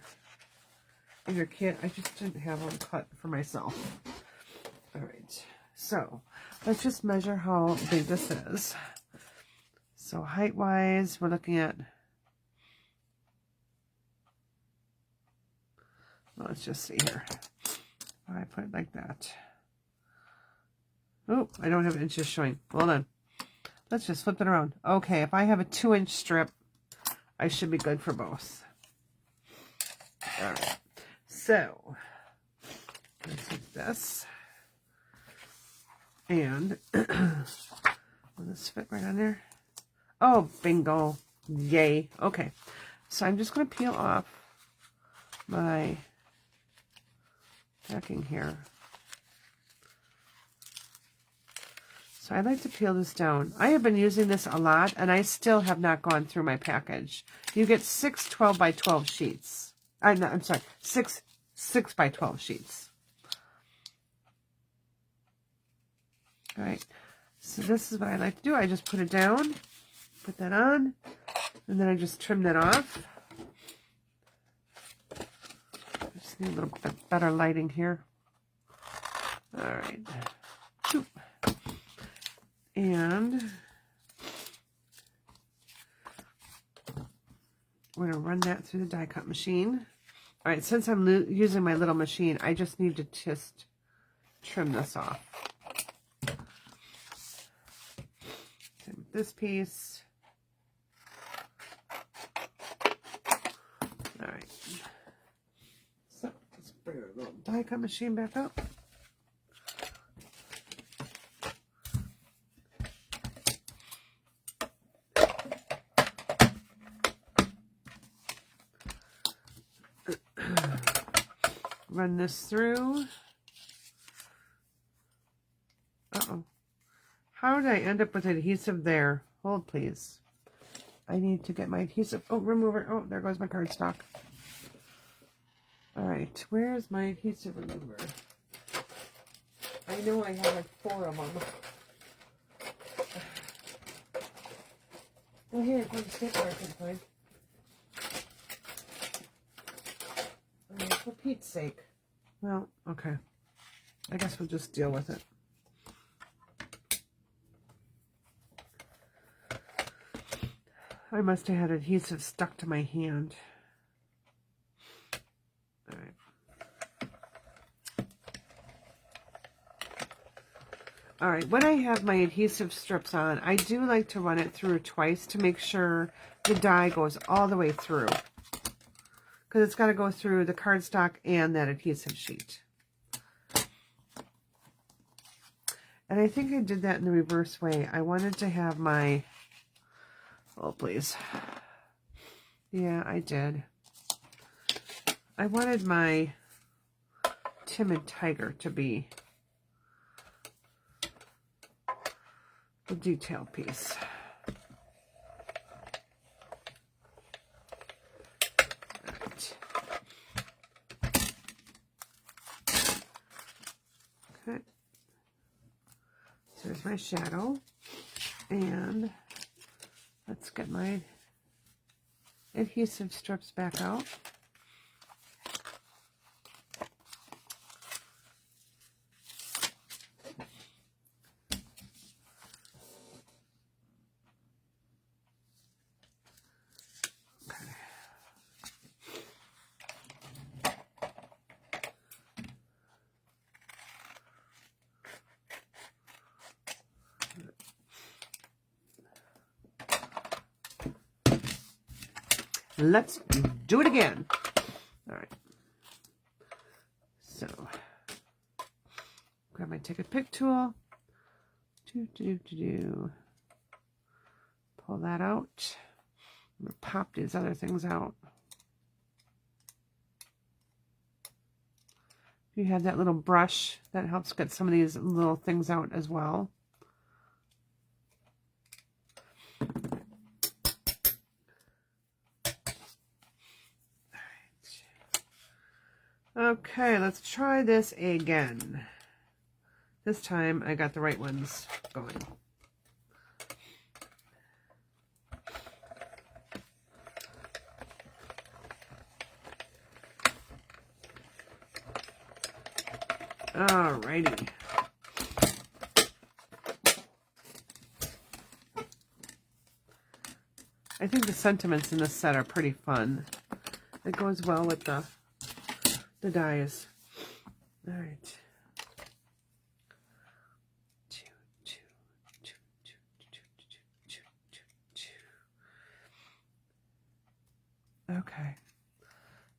kit. I just didn't have them cut for myself. All right. So let's just measure how big this is. So height-wise, we're looking at, well, let's just see here. I put it like that. Oh, I don't have inches showing. Hold on. Let's just flip it around. Okay, if I have a 2-inch strip, I should be good for both. All right. So, let's take this. And, will this fit right on there? Oh, bingo. Yay. Okay. So I'm just going to peel off my backing here. So I like to peel this down. I have been using this a lot, and I still have not gone through my package. You get 6 12 by 12 sheets. I'm sorry, 6 by 12 sheets. All right. So this is what I like to do. I just put it down, put that on, and then I just trim that off. I just need a little bit better lighting here. All right. Oop. And we're going to run that through the die cut machine. All right, since I'm using my little machine, I just need to just trim this off. Same with this piece. All right. So let's bring our little die cut machine back up. Run this through. Uh-oh. How did I end up with adhesive there? Hold, please. I need to get my adhesive. Oh, remover. Oh, there goes my cardstock. All right. Where's my adhesive remover? I know I have like 4 of them. Well, here, put a stapler I can find. For Pete's sake. Well, okay. I guess we'll just deal with it. I must have had adhesive stuck to my hand. All right. All right, when I have my adhesive strips on, I do like to run it through twice to make sure the dye goes all the way through. Because it's got to go through the cardstock and that adhesive sheet. And I think I did that in the reverse way. I wanted to have my... Oh, please. Yeah, I did. I wanted my Timid Tiger to be the detail piece. Right. Okay. So there's my shadow. And let's get my adhesive strips back out. Let's do it again. All right. So, grab my take a pick tool. Pull that out. I'm gonna pop these other things out. You have that little brush that helps get some of these little things out as well. Okay, let's try this again. This time I got the right ones going. Alrighty. I think the sentiments in this set are pretty fun. It goes well with the dies. All right. Okay.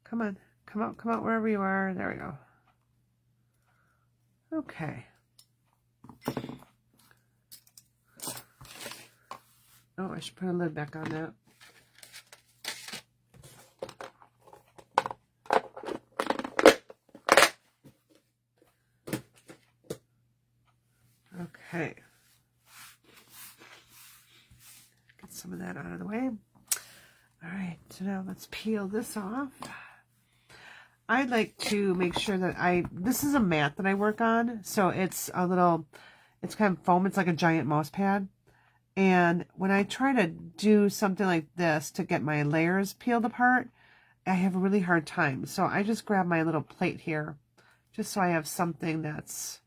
Come on. Come out wherever you are. There we go. Okay. Oh, I should put a lid back on that. Okay. Get some of that out of the way. All right, so now let's peel this off. I'd like to make sure that this is a mat that I work on, so it's it's kind of foam, it's like a giant mouse pad. And when I try to do something like this to get my layers peeled apart, I have a really hard time. So I just grab my little plate here, just so I have something that's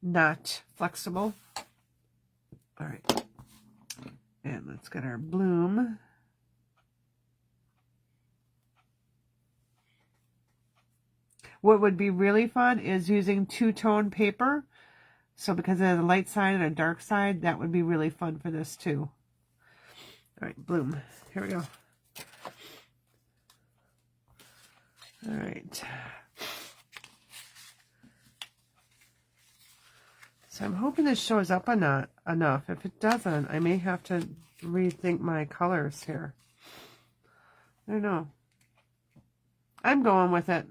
not flexible. All right. And let's get our bloom. What would be really fun is using two-tone paper. So because it has a light side and a dark side, that would be really fun for this too. All right, bloom. Here we go. All right. So I'm hoping this shows up enough. If it doesn't, I may have to rethink my colors here. I don't know. I'm going with it.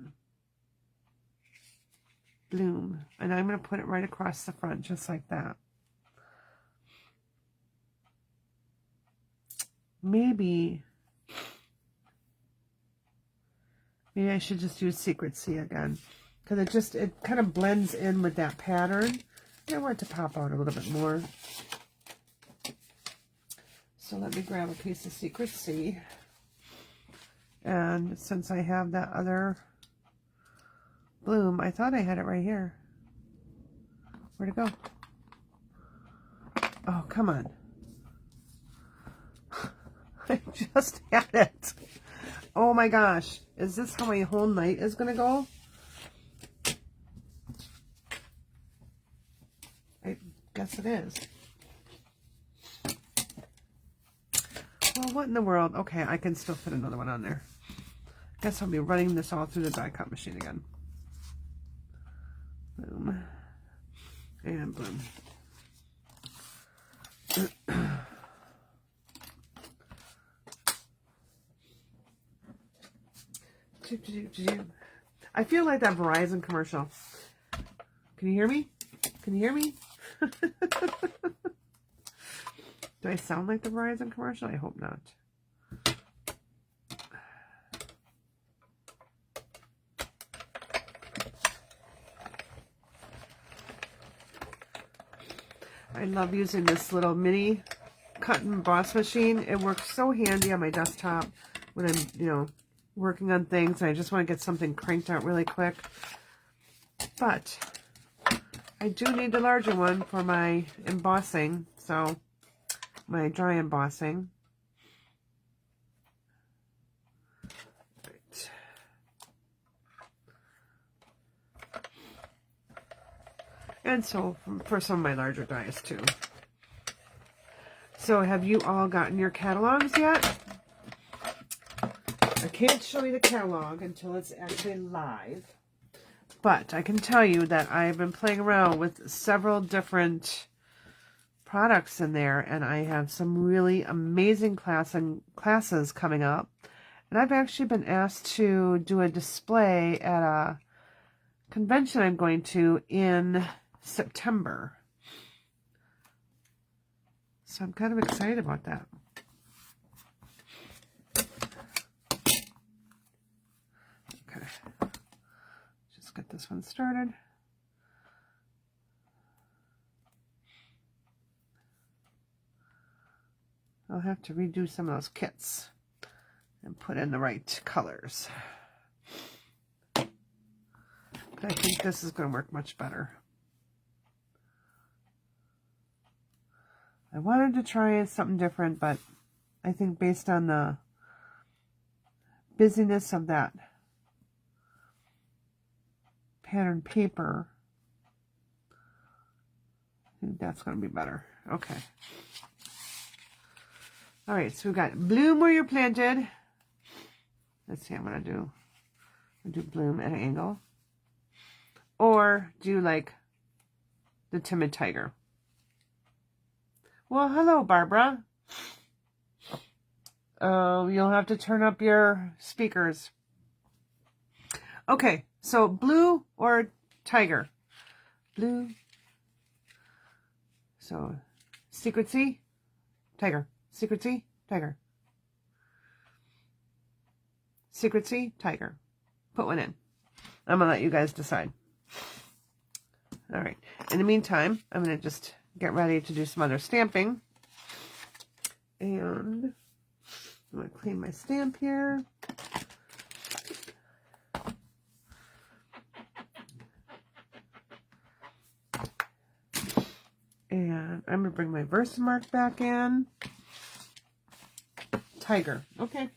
Bloom. And I'm going to put it right across the front, just like that. Maybe I should just use Secret Sea again. Because it kind of blends in with that pattern. I want it to pop out a little bit more. So let me grab a piece of Secrecy. And since I have that other bloom, I thought I had it right here. Where'd it go? Oh, come on. I just had it. Oh my gosh. Is this how my whole night is going to go? I guess it is. Well, what in the world? Okay, I can still fit another one on there. Guess I'll be running this all through the die cut machine again. Boom. And boom. I feel like that Verizon commercial. Can you hear me? Can you hear me? Do I sound like the Verizon commercial? I hope not. I love using this little mini cut and emboss machine. It works so handy on my desktop when I'm, you know, working on things. I just want to get something cranked out really quick. But I do need the larger one for my embossing, so my dry embossing. Right. And so for some of my larger dies too. So have you all gotten your catalogs yet? I can't show you the catalog until it's actually live. But I can tell you that I've been playing around with several different products in there, and I have some really amazing classes coming up. And I've actually been asked to do a display at a convention I'm going to in September. So I'm kind of excited about that. Okay. Just get this one started. I'll have to redo some of those kits and put in the right colors. But I think this is going to work much better. I wanted to try something different, but I think based on the busyness of that pattern paper, I think that's going to be better. Okay. All right, so we've got bloom where you're planted. Let's see, I'm going to do bloom at an angle. Or do like the timid tiger. Well, hello, Barbara. Oh, you'll have to turn up your speakers. Okay, so blue or tiger? Blue. So, Secrecy, tiger. Secrecy, tiger. Secrecy, tiger. Put one in. I'm going to let you guys decide. All right. In the meantime, I'm going to just get ready to do some other stamping. And I'm going to clean my stamp here. And I'm going to bring my Versamark back in. Tiger. Okay.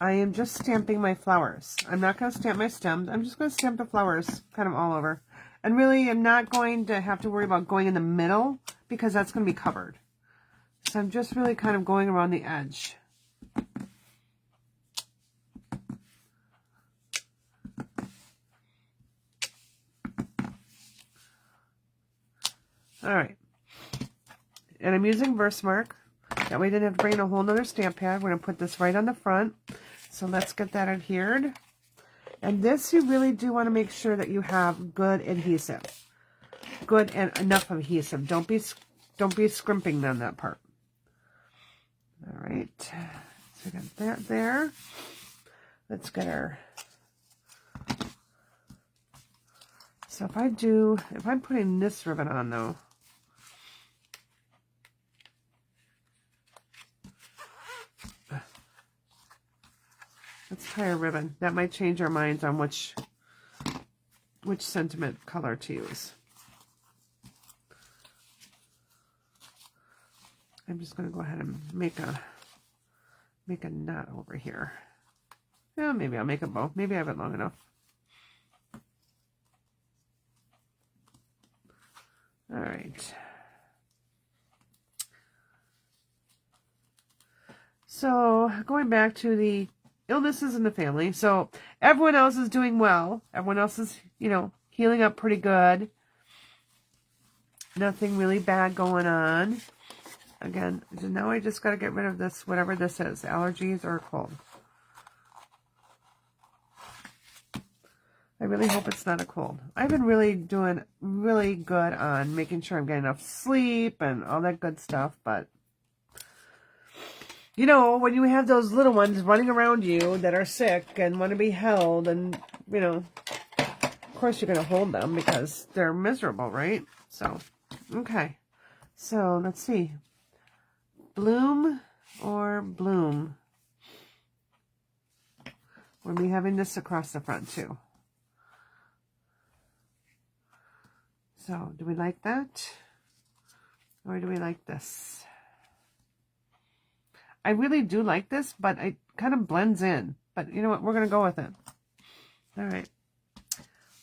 I am just stamping my flowers. I'm not going to stamp my stems. I'm just going to stamp the flowers kind of all over. And really, I'm not going to have to worry about going in the middle because that's going to be covered. So I'm just really kind of going around the edge. All right. And I'm using Versamark. That way I didn't have to bring in a whole nother stamp pad. We're going to put this right on the front. So let's get that adhered. And this, you really do want to make sure that you have good adhesive. Good and enough adhesive. Don't be scrimping on that part. All right. So I got that there. Let's get our... So if I'm putting this ribbon on though, let's tie a ribbon. That might change our minds on which sentiment color to use. I'm just going to go ahead and make a knot over here. Yeah, maybe I'll make a bow. Maybe I have it long enough. All right. So going back to the illnesses in the family. So everyone else is doing well. Everyone else is, healing up pretty good. Nothing really bad going on. Again, now I just got to get rid of this, whatever this is, allergies or cold. I really hope it's not a cold. I've been really doing really good on making sure I'm getting enough sleep and all that good stuff, but when you have those little ones running around you that are sick and want to be held, and, of course you're going to hold them because they're miserable, right? So, okay. So, let's see. Bloom or bloom? We'll be having this across the front too. So, do we like that? Or do we like this? I really do like this, but it kind of blends in. But you know what? We're going to go with it. All right.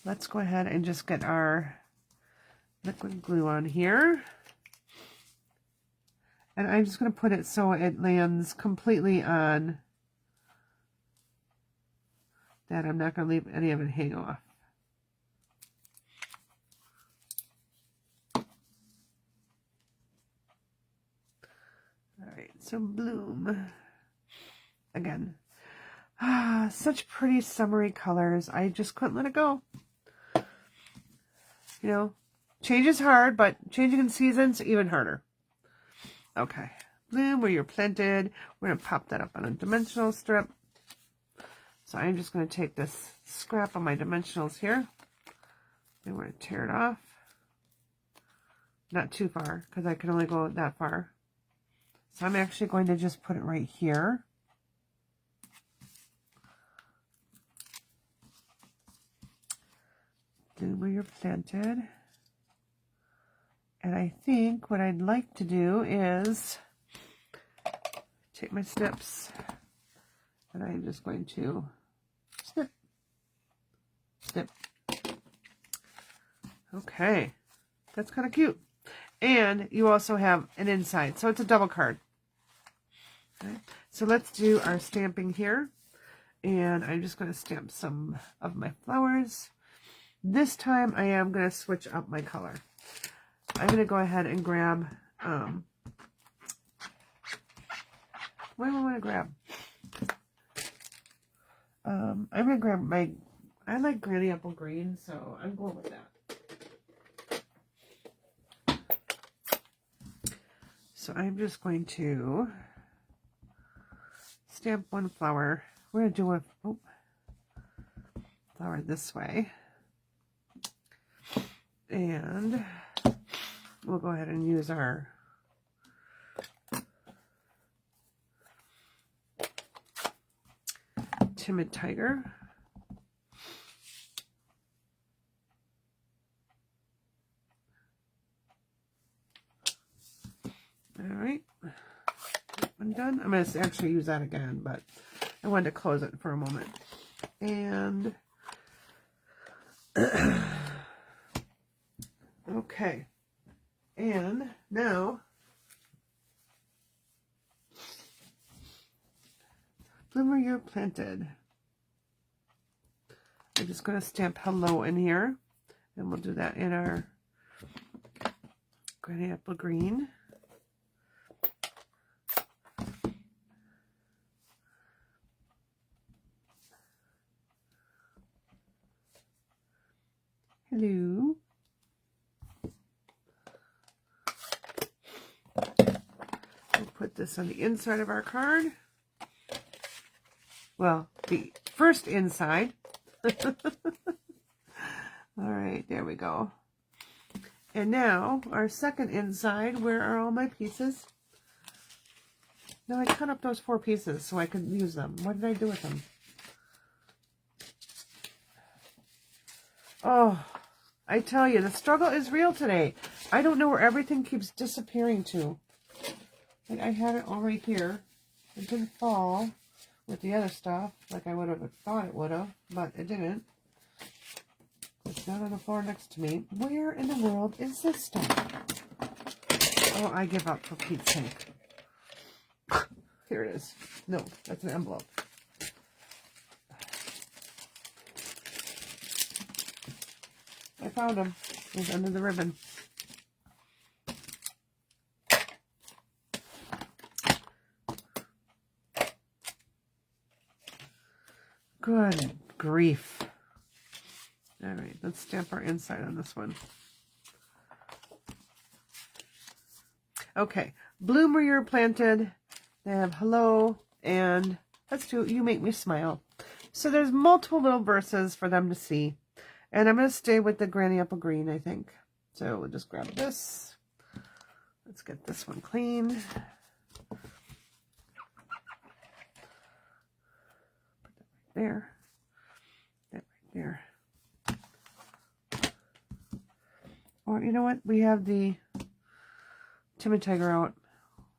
Let's go ahead and just get our liquid glue on here. And I'm just going to put it so it lands completely on that. I'm not going to leave any of it hang off. Alright, so bloom. Again. Such pretty summery colors. I just couldn't let it go. Change is hard, but changing in seasons, even harder. Okay, bloom where you're planted. We're going to pop that up on a dimensional strip. So I'm just going to take this scrap of my dimensionals here. And we're going to tear it off. Not too far, because I can only go that far. So I'm actually going to just put it right here. Bloom where you're planted. And I think what I'd like to do is take my snips, and I'm just going to snip, snip. Okay, that's kind of cute. And you also have an inside, so it's a double card. Okay. So let's do our stamping here. And I'm just going to stamp some of my flowers. This time I am going to switch up my color. I'm going to go ahead and grab, what do I want to grab? I'm going to grab I like Granny Apple Green, so I'm going with that. So I'm just going to stamp one flower. We're going to do a flower this way. And we'll go ahead and use our Timid Tiger. All right, I'm done. I'm going to actually use that again, but I wanted to close it for a moment. And okay, and now bloom where you're planted. I'm just going to stamp hello in here, and we'll do that in our Granny Apple Green. Hello. We'll put this on the inside of our card. Well, the first inside. All right, there we go. And now our second inside. Where are all my pieces? Now I cut up those 4 pieces so I could use them. What did I do with them? Oh, I tell you, the struggle is real today. I don't know where everything keeps disappearing to. Like, I had it all right here. It didn't fall with the other stuff like I would have thought it would have, but it didn't. It's not on the floor next to me. Where in the world is this stuff? Oh, I give up, for Pete's sake. Here it is. No, that's an envelope. I found him. He's under the ribbon. Good grief. All right, let's stamp our inside on this one. Okay, bloom where you're planted. They have hello and let's do You Make Me Smile. So there's multiple little verses for them to see. And I'm going to stay with the Granny Apple Green, I think. So we'll just grab this. Let's get this one clean. Put that right there. That right there. Or you know what? We have the Timid Tiger out.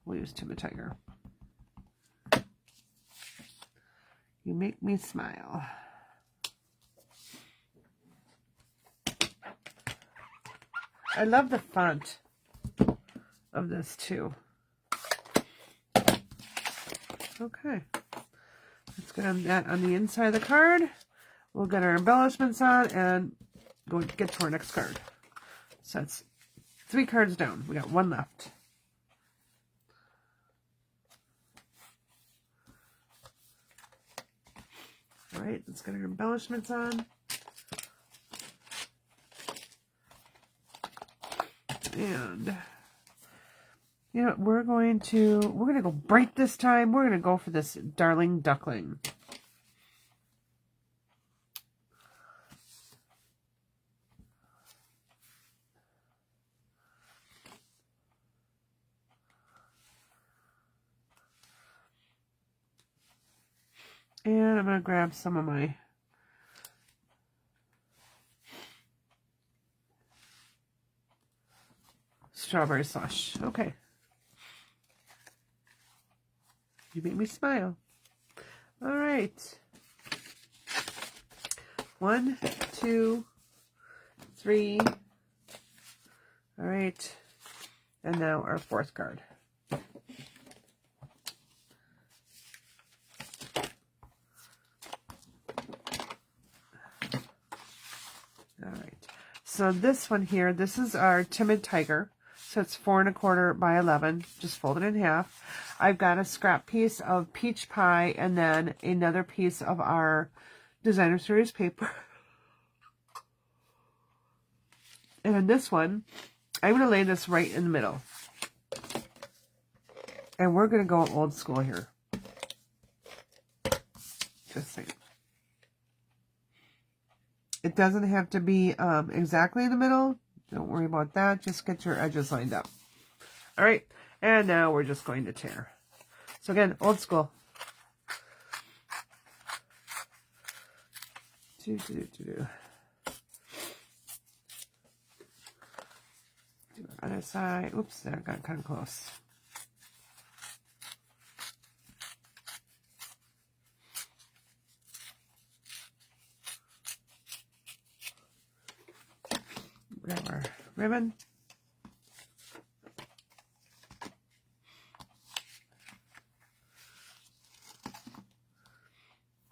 We'll use Timid Tiger. You Make Me Smile. I love the font of this too. Okay. Let's get on that on the inside of the card. We'll get our embellishments on and go get to our next card. So that's 3 cards down. We got 1 left. All right, let's get our embellishments on. And you know, we're going to go bright this time. We're going to go for this Darling Duckling. And I'm going to grab some of my strawberry slush. Okay. You Make Me Smile. All right. 1, 2, 3. All right. And now our 4th card. All right. So this one here, this is our Timid Tiger. So it's 4 1/4 by 11, just fold it in half. I've got a scrap piece of peach pie and then another piece of our designer series paper. And on this one, I'm going to lay this right in the middle. And we're going to go old school here. Just saying. It doesn't have to be exactly in the middle. Don't worry about that. Just get your edges lined up. All right. And now we're just going to tear. So again, old school. Do other side. Oops, that got kind of close. Grab our ribbon.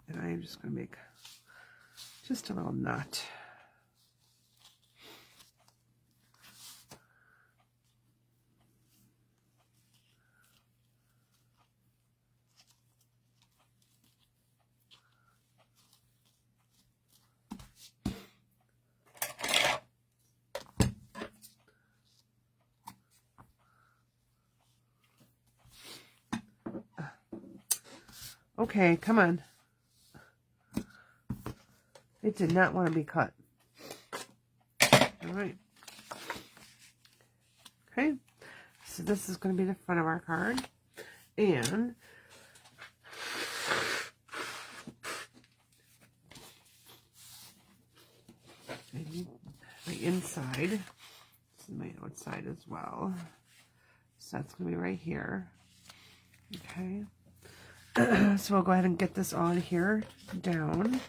And I am just going to make just a little knot. Okay, come on. It did not want to be cut. All right. Okay. So this is going to be the front of our card. And I need my inside. This is my outside as well. So that's going to be right here. Okay. So we'll go ahead and get this all here down.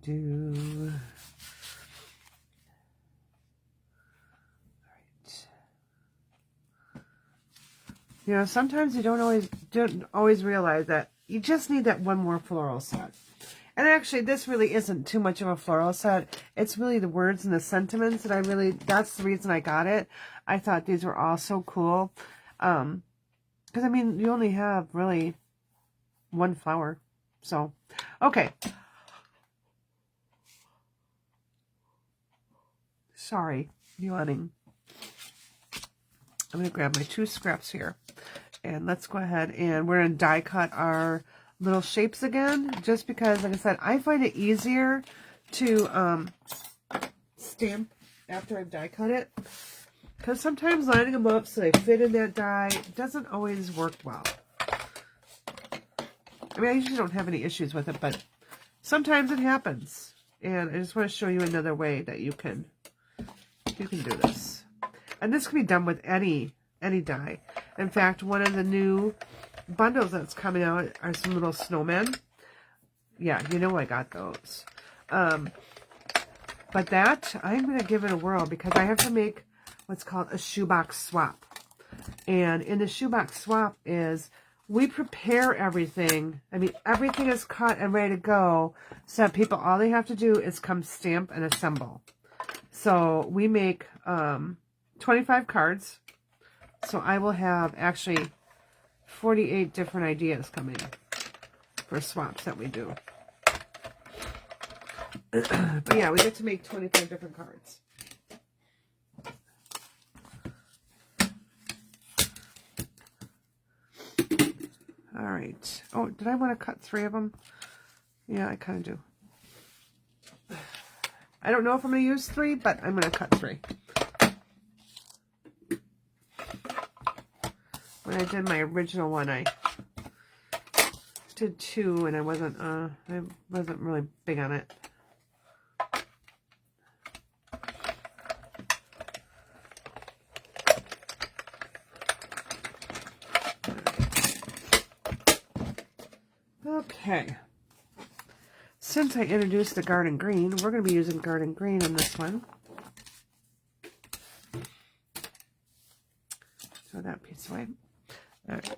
Do. Right. You know, sometimes you don't always realize that you just need that one more floral set. And actually, this really isn't too much of a floral set. It's really the words and the sentiments that that's the reason I got it. I thought these were all so cool. Because, I mean, you only have really one flower. So, okay. Sorry, yawning. I'm going to grab my 2 scraps here. And let's go ahead and we're going to die cut our little shapes again. Just because, like I said, I find it easier to stamp after I've die cut it. Because sometimes lining them up so they fit in that die doesn't always work well. I mean, I usually don't have any issues with it, but sometimes it happens. And I just want to show you another way that you can do this. And this can be done with any die. In fact, one of the new bundles that's coming out are some little snowmen. Yeah, you know I got those. But that, I'm going to give it a whirl because I have to make what's called a shoebox swap. And in the shoebox swap is we prepare everything. I mean, everything is cut and ready to go. So people, all they have to do is come stamp and assemble. So we make 25 cards. So I will have actually 48 different ideas coming for swaps that we do. But yeah, we get to make 25 different cards. All right. Oh, did I want to cut 3 of them? Yeah, I kind of do. I don't know if I'm going to use 3, but I'm going to cut 3. When I did my original one, I did 2, and I wasn't really big on it. Okay. Since I introduced the garden green, we're going to be using garden green in this one. Throw that piece away. All right.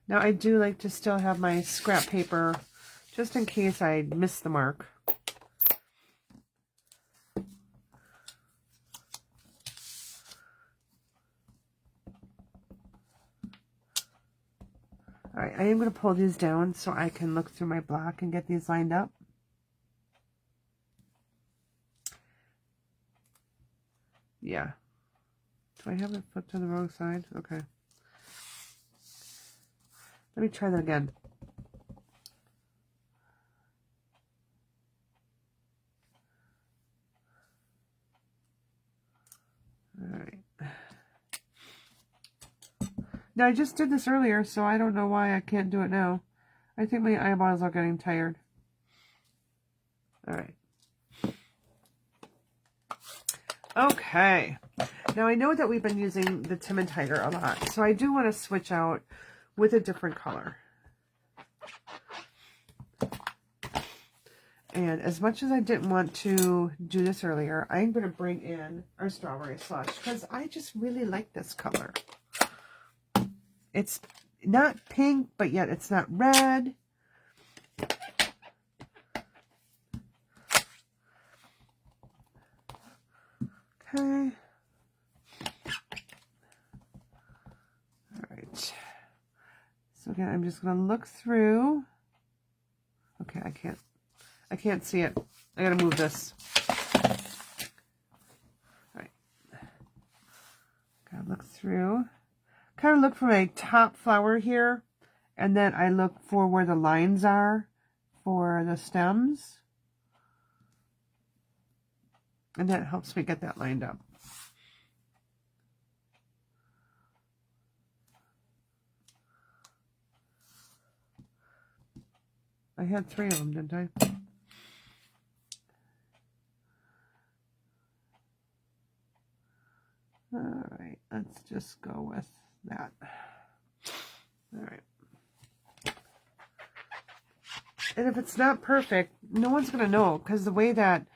Now I do like to still have my scrap paper just in case I miss the mark. All right, I am going to pull these down so I can look through my block and get these lined up. Yeah. Do I have it flipped on the wrong side? Okay. Let me try that again. All right. Now, I just did this earlier, so I don't know why I can't do it now. I think my eyeballs are getting tired. All right. Okay. Now, I know that we've been using the Tim and Tiger a lot, so I do want to switch out with a different color. And as much as I didn't want to do this earlier, I'm going to bring in our Strawberry Slush because I just really like this color. It's not pink, but yet it's not red. Okay. All right. So again, I'm just going to look through. Okay, I I can't see it. I gotta move this. All right. Gotta look through. Kind of look for my top flower here, and then I look for where the lines are for the stems. And that helps me get that lined up. I had 3 of them, didn't I? All right, let's just go with that. All right. And if it's not perfect, no one's going to know, because the way that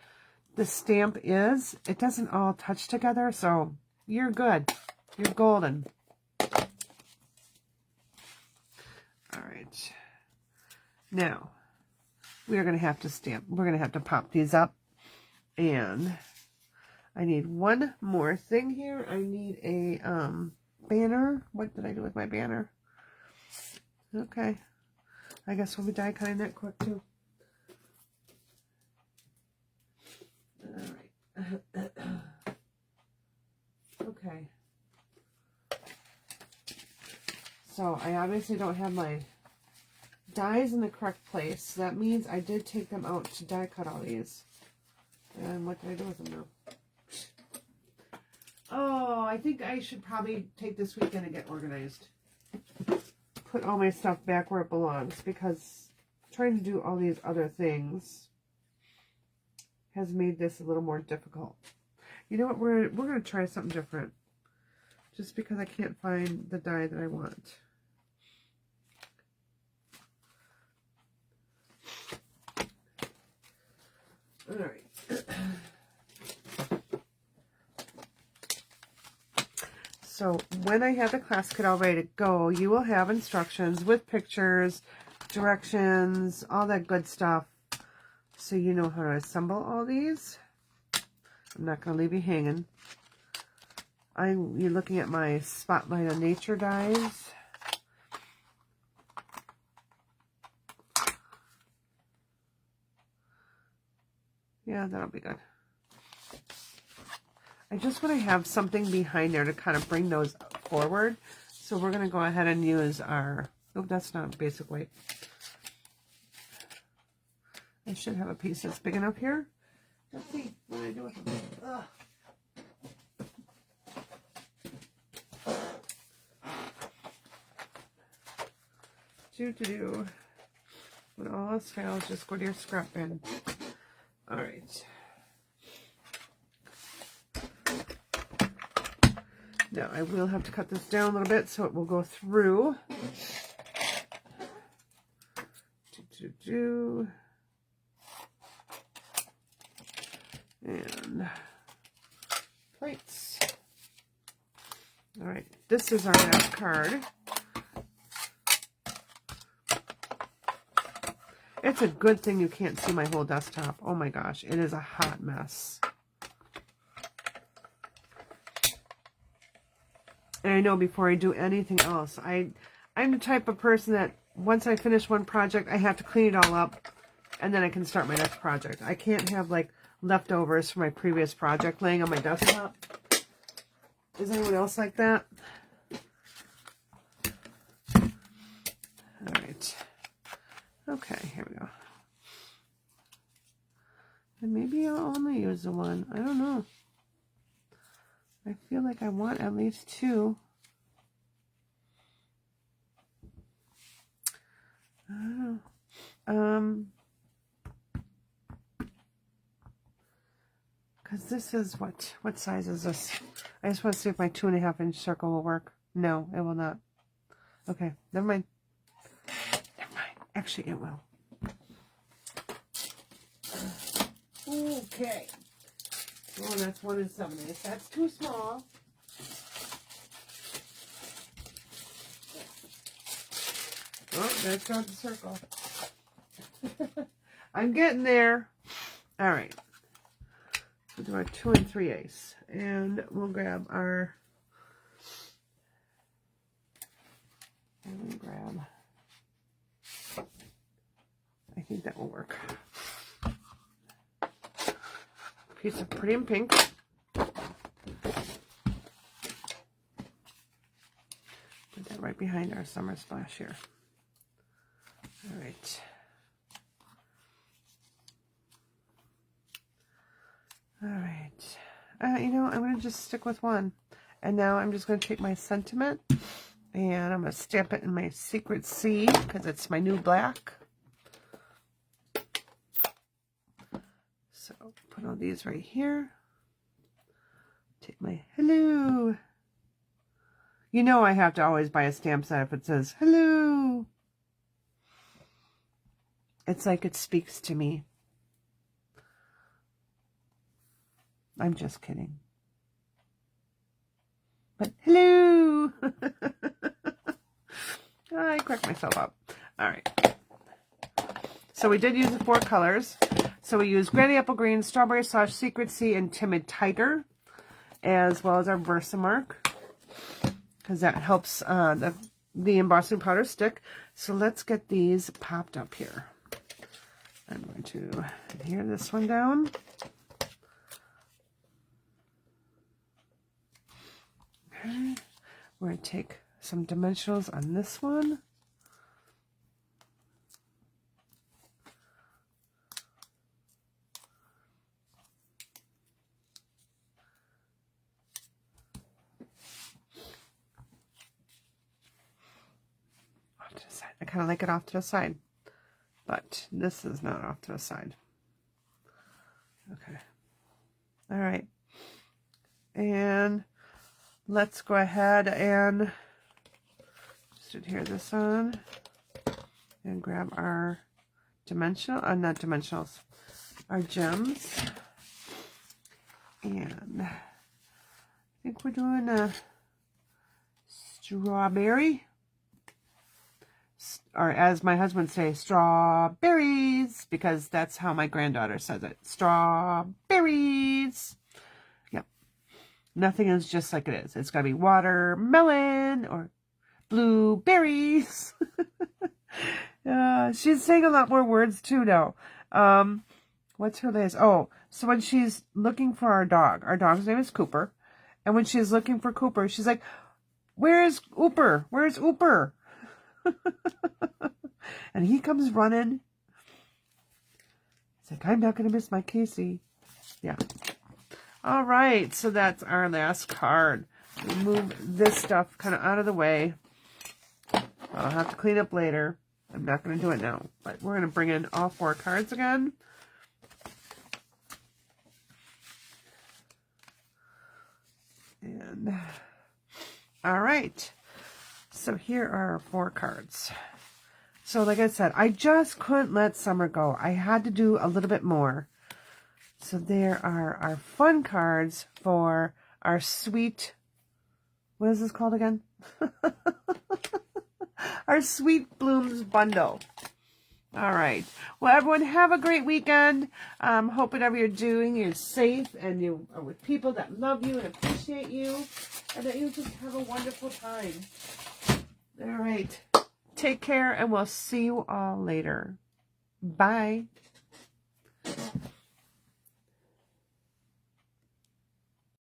the stamp is, it doesn't all touch together, so you're good. You're golden. All right. Now, we are going to have to stamp. We're going to have to pop these up. And I need one more thing here. I need a banner. What did I do with my banner? Okay. I guess we'll be die cutting that quick too. Alright. Okay. So I obviously don't have my dies in the correct place. So that means I did take them out to die cut all these. And what did I do with them now? Oh, I think I should probably take this weekend and get organized. Put all my stuff back where it belongs, because trying to do all these other things has made this a little more difficult. You know what? We're going to try something different. Just because I can't find the die that I want. All right. So when I have the class kit all ready to go, you will have instructions with pictures, directions, all that good stuff. So you know how to assemble all these. I'm not going to leave you hanging. You're looking at my Spotlight on Nature dies. Yeah, that'll be good. I just want to have something behind there to kind of bring those forward. So we're going to go ahead and use our... Oh, that's not basic weight. I should have a piece that's big enough here. Let's see what I do with them. Ugh. When all else fails, just go to your scrap bin. All right. Now I will have to cut this down a little bit so it will go through. And plates. All right, this is our last card. It's a good thing you can't see my whole desktop. Oh my gosh, it is a hot mess. And I know before I do anything else, I'm the type of person that once I finish one project, I have to clean it all up, and then I can start my next project. I can't have like leftovers from my previous project laying on my desktop. Is anyone else like that? All right. Okay, here we go. And maybe I'll only use the one. I don't know. I feel like I want at least 2. I don't know. Because this is what size is this? I just want to see if my 2.5-inch circle will work. No, it will not. Okay, never mind. Never mind. Actually, it will. Okay. Oh, that's 1 7/8. That's too small. Oh, that's not the circle. I'm getting there. All right. We'll do our 2 3/8, and we'll grab our. And we grab. I think that will work. piece of Pretty in Pink. Put that right behind our Summer Splash here. All right. All right. You know, I'm going to just stick with one. And now I'm just going to take my Sentiment and I'm going to stamp it in my Secret C because it's my new black. So put all these right here. Take my hello. You know I have to always buy a stamp set if it says hello. It's like it speaks to me. I'm just kidding. But hello. I cracked myself up. All right. So we did use the 4 colors. So we used Granny Apple Green, Strawberry Sauce, Secret C, and Timid Tiger, as well as our Versamark, because that helps the embossing powder stick. So let's get these popped up here. I'm going to adhere this one down. Okay. We're going to take some dimensionals on this one. Off to the side. I kind of like it off to the side, but this is not off to the side. Okay. All right. And let's go ahead and just adhere this on and grab our not dimensionals, our gems. And I think we're doing a strawberry, or as my husband says, strawberries, because that's how my granddaughter says it. Strawberries. Yep. Nothing is just like it is. It's got to be watermelon or blueberries. She's saying a lot more words too now. What's her list? Oh, so when she's looking for our dog's name is Cooper. And when she's looking for Cooper, she's like, where's Ooper? Where's Ooper? And he comes running. He's like, I'm not going to miss my Casey. Yeah. All right. So that's our last card. We move this stuff kind of out of the way. I'll have to clean up later. I'm not going to do it now. But we're going to bring in all 4 cards again. And all right. So here are our 4 cards. So like I said, I just couldn't let summer go. I had to do a little bit more. So there are our fun cards for our sweet, what is this called again? Our Sweet Blooms bundle. All right. Well, everyone, have a great weekend. Hope whatever you're doing, you're safe and you are with people that love you and appreciate you, and that you just have a wonderful time. All right. Take care, and we'll see you all later. Bye.